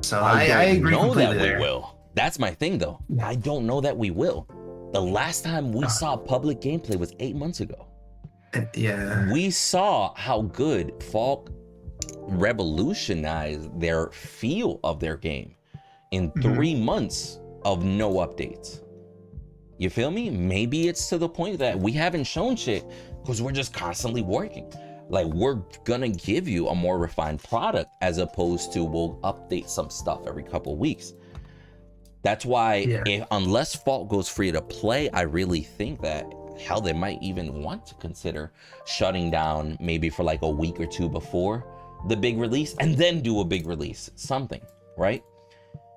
So I agree completely there. We will. That's my thing, though. I don't know that we will. The last time we saw public gameplay was 8 months ago. Yeah. We saw how good Fault revolutionized their feel of their game in 3 months of no updates. You feel me? Maybe it's to the point that we haven't shown shit because we're just constantly working. Like, we're gonna give you a more refined product as opposed to we'll update some stuff every couple of weeks. That's why unless Fault goes free to play, I really think that hell, they might even want to consider shutting down maybe for like a week or two before the big release and then do a big release, something, right?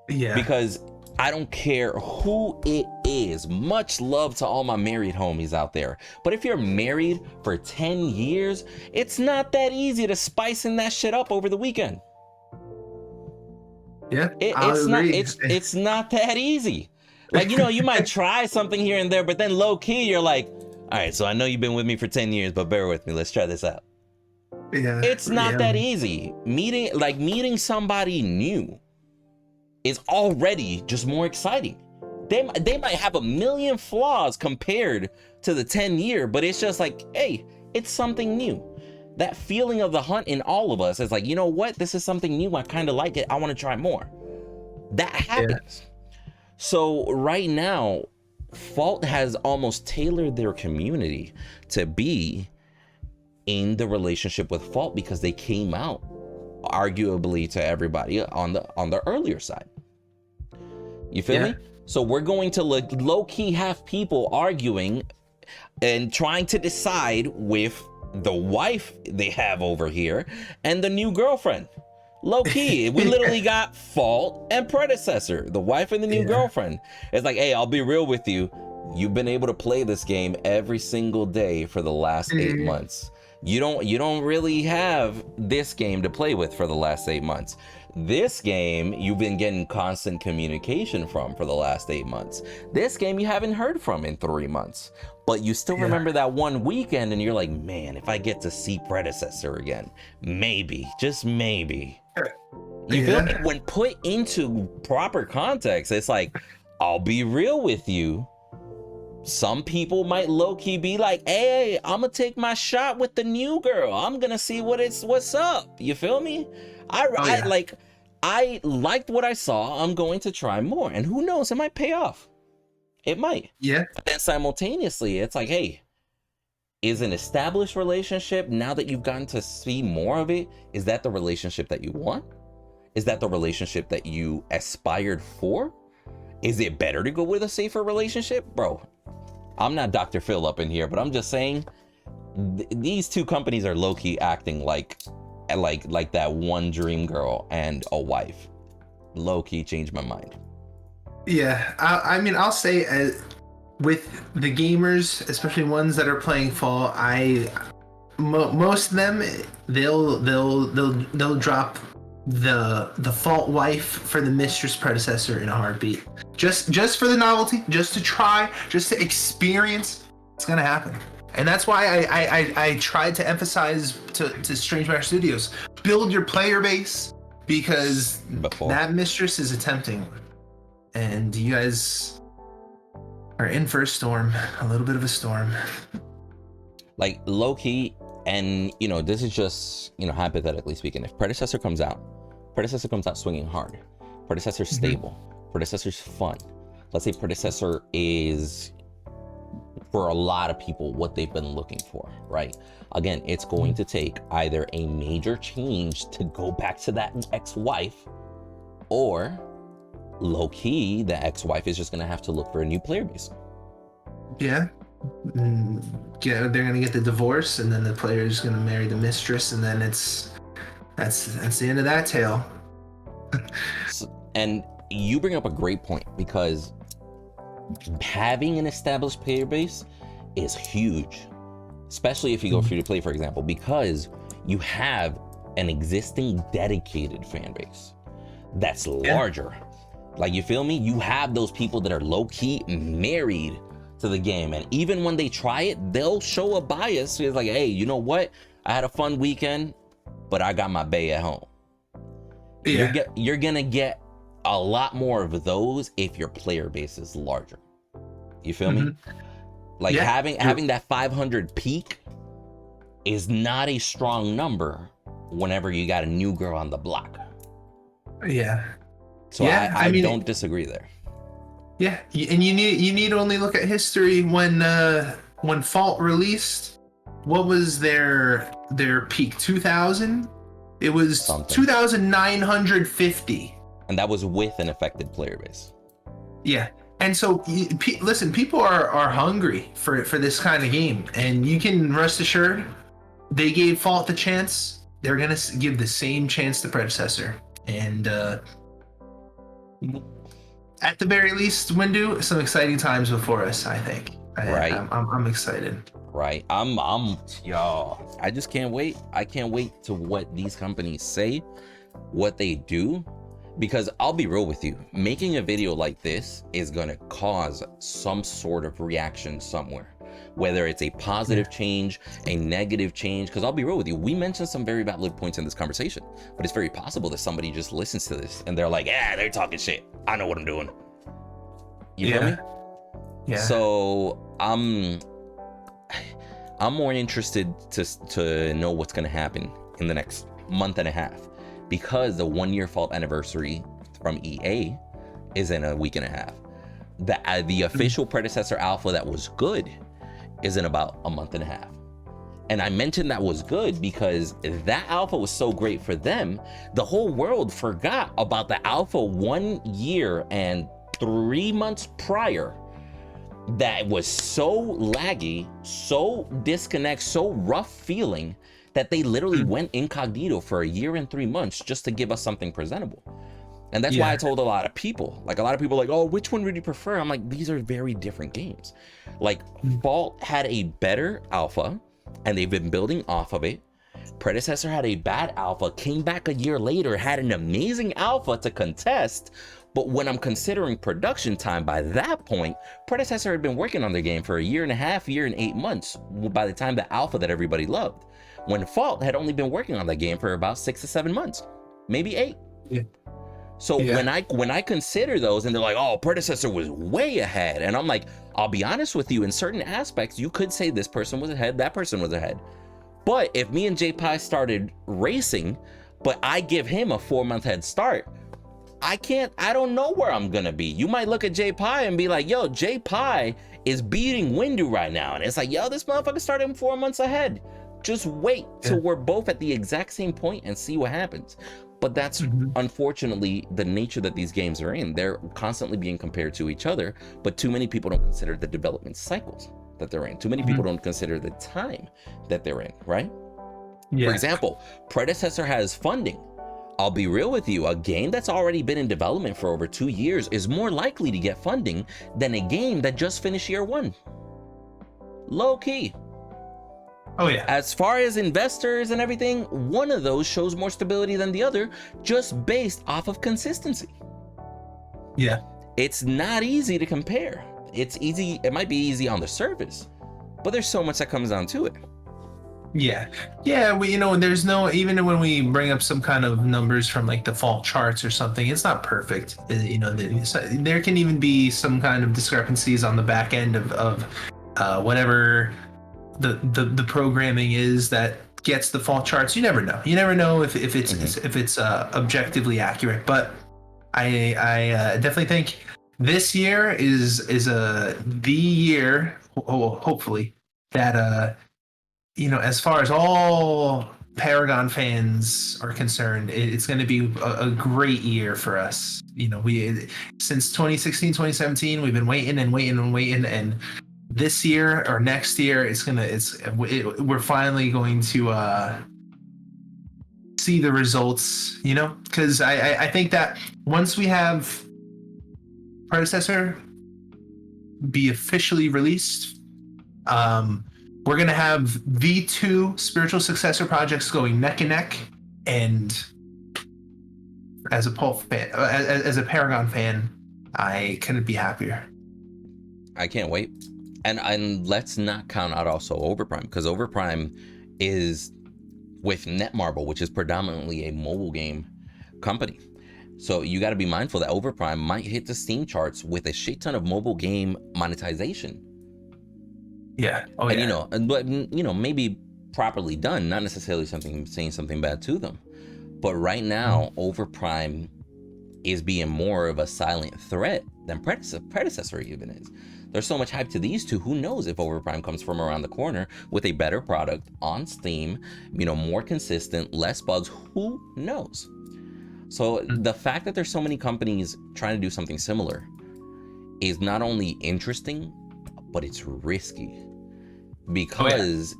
Yeah. Because I don't care who it is. Much love to all my married homies out there. But if you're married for 10 years, it's not that easy to spicing that shit up over the weekend. Yeah, it's not that easy. Like, you might try something here and there, but then low key you're like, all right, so I know you've been with me for 10 years, but bear with me. Let's try this out. Yeah, it's not that easy. Meeting somebody new is already just more exciting. They might have a million flaws compared to the 10-year, but it's just like, hey, it's something new. That feeling of the hunt in all of us is like, you know what? This is something new. I kind of like it. I want to try more. That happens. Yeah. So right now, Fault has almost tailored their community to be in the relationship with Fault because they came out arguably to everybody on the earlier side. You feel me? So we're going to low-key have people arguing and trying to decide with the wife they have over here and the new girlfriend. Low-key, we literally got Fault and Predecessor, the wife and the new girlfriend. It's like, hey, I'll be real with you. You've been able to play this game every single day for the last 8 months. You don't really have this game to play with for the last 8 months. This game, you've been getting constant communication from for the last 8 months. This game, you haven't heard from in 3 months. But you still remember that one weekend and you're like, man, if I get to see Predecessor again, maybe, just maybe. You feel me? When put into proper context, it's like, I'll be real with you. Some people might low-key be like, hey, I'm gonna take my shot with the new girl. I'm gonna see what's up. You feel me? I liked what I saw. I'm going to try more. And who knows, it might pay off. It might. Yeah. But then simultaneously, it's like, hey, is an established relationship, now that you've gotten to see more of it, is that the relationship that you want? Is that the relationship that you aspired for? Is it better to go with a safer relationship? Bro, I'm not Dr. Phil up in here, but I'm just saying these two companies are low-key acting like that one dream girl and a wife. Low-key changed my mind. Yeah, I mean, I'll say with the gamers, especially ones that are playing Fall, most of them they'll drop the Fault wife for the mistress Predecessor in a heartbeat. Just for the novelty, just to try, just to experience. It's gonna happen. And that's why I tried to emphasize to Strange Matter Studios, build your player base, because that mistress is tempting. And you guys are in for a storm, a little bit of a storm. Like low-key, and this is just, hypothetically speaking, if Predecessor comes out swinging hard, Predecessor's stable, Predecessor's fun, let's say Predecessor is, for a lot of people, what they've been looking for, right? Again, it's going to take either a major change to go back to that ex-wife, or low-key, the ex-wife is just going to have to look for a new player base. Yeah. They're going to get the divorce, and then the player is going to marry the mistress, and then that's the end of that tale. And you bring up a great point, because having an established player base is huge, especially if you go free to play, for example, because you have an existing dedicated fan base that's larger. Like, you feel me? You have those people that are low-key married to the game, and even when they try it, they'll show a bias. It's like, hey, you know what? I had a fun weekend, but I got my bae at home. Yeah. You're gonna get a lot more of those if your player base is larger. You feel me? Like, having that 500 peak is not a strong number whenever you got a new girl on the block. Yeah. So I mean, don't disagree there. Yeah, and you need to only look at history. When Fault released, what was their peak? 2,000? It was something. 2,950. And that was with an affected player base. Yeah. And so, listen, people are hungry for this kind of game, and you can rest assured, they gave Fault the chance. They're gonna give the same chance to Predecessor, and at the very least, Windu, some exciting times before us, I think. Right. I'm excited. Right. Yo, I just can't wait. I can't wait to what these companies say, what they do. Because I'll be real with you, making a video like this is gonna cause some sort of reaction somewhere, whether it's a positive change, a negative change. Because I'll be real with you, we mentioned some very valid points in this conversation, but it's very possible that somebody just listens to this and they're like, yeah, they're talking shit. I know what I'm doing. You feel me? Yeah. So I'm more interested to know what's gonna happen in the next month and a half. Because the 1-year Fault anniversary from EA is in a week and a half. The official Predecessor alpha that was good is in about a month and a half. And I mentioned that was good because that alpha was so great for them, the whole world forgot about the alpha 1 year and 3 months prior that was so laggy, so disconnect, so rough feeling, that they literally went incognito for a year and 3 months just to give us something presentable. And that's why I told a lot of people, like, a lot of people are like, oh, which one would you prefer? I'm like, these are very different games. Like, Fault had a better alpha and they've been building off of it. Predecessor had a bad alpha, came back a year later, had an amazing alpha to contest. But when I'm considering production time, by that point, Predecessor had been working on their game for a year and a half, year and 8 months by the time the alpha that everybody loved. When Fault had only been working on that game for about 6 to 7 months, maybe 8. Yeah. So when I consider those and they're like, oh, Predecessor was way ahead. And I'm like, I'll be honest with you, in certain aspects, you could say this person was ahead, that person was ahead. But if me and Jpie started racing, but I give him a 4-month head start, I don't know where I'm gonna be. You might look at Jpie and be like, yo, Jpie is beating Windu right now. And it's like, yo, this motherfucker started him 4 months ahead. Just wait till we're both at the exact same point and see what happens. But that's unfortunately the nature that these games are in. They're constantly being compared to each other, but too many people don't consider the development cycles that they're in. Too many people don't consider the time that they're in, right? Yeah. For example, Predecessor has funding. I'll be real with you, a game that's already been in development for over 2 years is more likely to get funding than a game that just finished year 1. Low key. Oh yeah. As far as investors and everything, one of those shows more stability than the other, just based off of consistency. Yeah. It's not easy to compare. It's easy, it might be easy on the surface, but there's so much that comes down to it. Yeah. Yeah, there's no, even when we bring up some kind of numbers from like the Fault charts or something, it's not perfect. There can even be some kind of discrepancies on the back end of whatever the programming is that gets the Fault charts. You never know if it's objectively accurate, but I definitely think this year is the year, hopefully, that as far as all Paragon fans are concerned, it's going to be a great year for us. We since 2016, 2017, we've been waiting and waiting and waiting, and this year or next year, we're finally going to see the results. Because I think that once we have Predecessor be officially released, we're gonna have the two spiritual successor projects going neck and neck. And as a Pulp fan, as a Paragon fan, I couldn't be happier. I can't wait. And let's not count out also Overprime, because Overprime is with Netmarble, which is predominantly a mobile game company. So you got to be mindful that Overprime might hit the Steam charts with a shit ton of mobile game monetization. Yeah. Oh, and yeah. but maybe properly done, not necessarily saying something bad to them. But right now, Overprime is being more of a silent threat than Predecessor even is. There's so much hype to these two. Who knows if Overprime comes from around the corner with a better product on Steam, more consistent, less bugs. Who knows? So the fact that there's so many companies trying to do something similar is not only interesting, but it's risky. Because,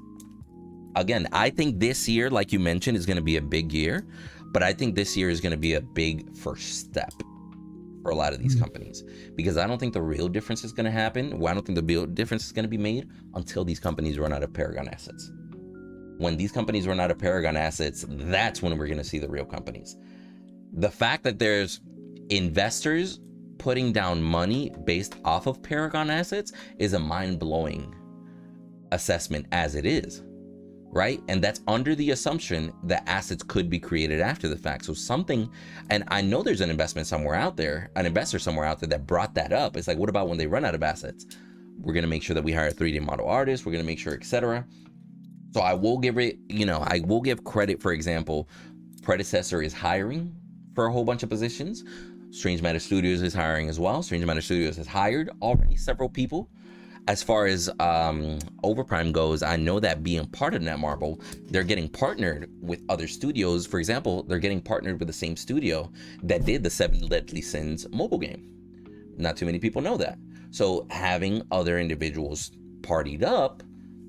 again, I think this year, like you mentioned, is going to be a big year. But I think this year is going to be a big first step for a lot of these companies. Because I don't think the real difference is going to happen. Well, I don't think the real difference is going to be made until these companies run out of Paragon assets. When these companies run out of Paragon assets, that's when we're going to see the real companies. The fact that there's investors putting down money based off of Paragon assets is a mind-blowing assessment as it is, right? And that's under the assumption that assets could be created after the fact. So something, and I know there's an investor somewhere out there that brought that up. It's like, what about when they run out of assets? We're going to make sure that we hire 3D model artists. We're going to make sure, etc. So I will give it, I will give credit. For example, Predecessor is hiring for a whole bunch of positions. Strange Matter Studios is hiring as well. Strange Matter Studios has hired already several people. As far as Overprime goes, I know that being part of Netmarble, they're getting partnered with other studios. For example, they're getting partnered with the same studio that did the 7 Deadly Sins mobile game. Not too many people know that. So having other individuals partied up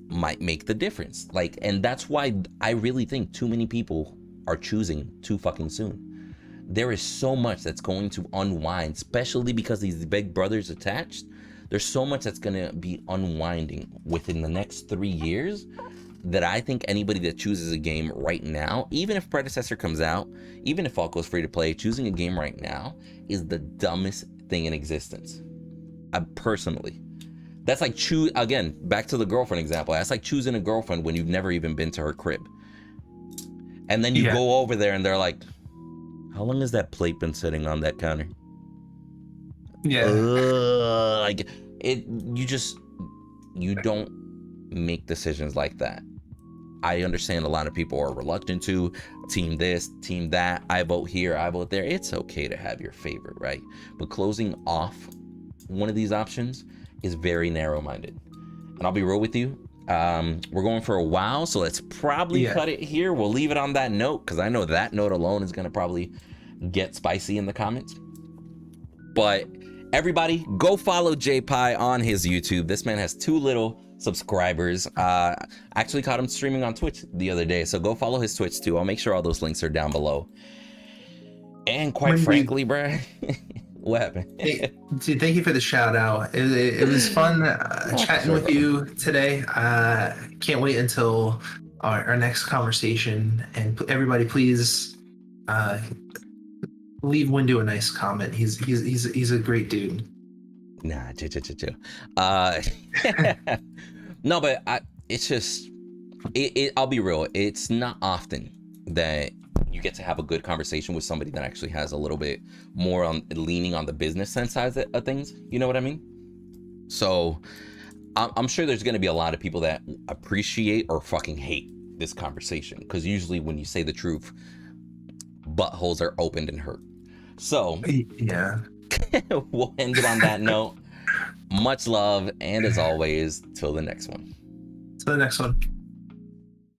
might make the difference. And that's why I really think too many people are choosing too fucking soon. There is so much that's going to unwind, especially because these big brothers attached. There's so much that's going to be unwinding within the next 3 years that I think anybody that chooses a game right now, even if Predecessor comes out, even if Fault goes free to play, choosing a game right now is the dumbest thing in existence. Personally, that's like again, back to the girlfriend example. That's like choosing a girlfriend when you've never even been to her crib. And then you go over there and they're like, how long has that plate been sitting on that counter? Yeah. You don't make decisions like that. I understand a lot of people are reluctant to team this, team that. I vote here, I vote there. It's okay to have your favorite, right? But closing off one of these options is very narrow-minded. And I'll be real with you. We're going for a while, so let's probably cut it here. We'll leave it on that note, because I know that note alone is going to probably get spicy in the comments. But everybody, go follow Jpie on his YouTube. This man has 2 little subscribers. I actually caught him streaming on Twitch the other day, so go follow his Twitch too. I'll make sure all those links are down below. And quite frankly, bruh, what happened? Dude, thank you for the shout out. It was fun chatting with you today. Can't wait until our next conversation. And everybody, please leave Windu a nice comment. He's a great dude. Nah, chill. No, but it's just, I'll be real. It's not often that you get to have a good conversation with somebody that actually has a little bit more on leaning on the business sense side of things. You know what I mean? So I'm sure there's going to be a lot of people that appreciate or fucking hate this conversation, because usually when you say the truth, buttholes are opened and hurt. So yeah, We'll end it on that note. Much love, and as always, till the next one. To the next one.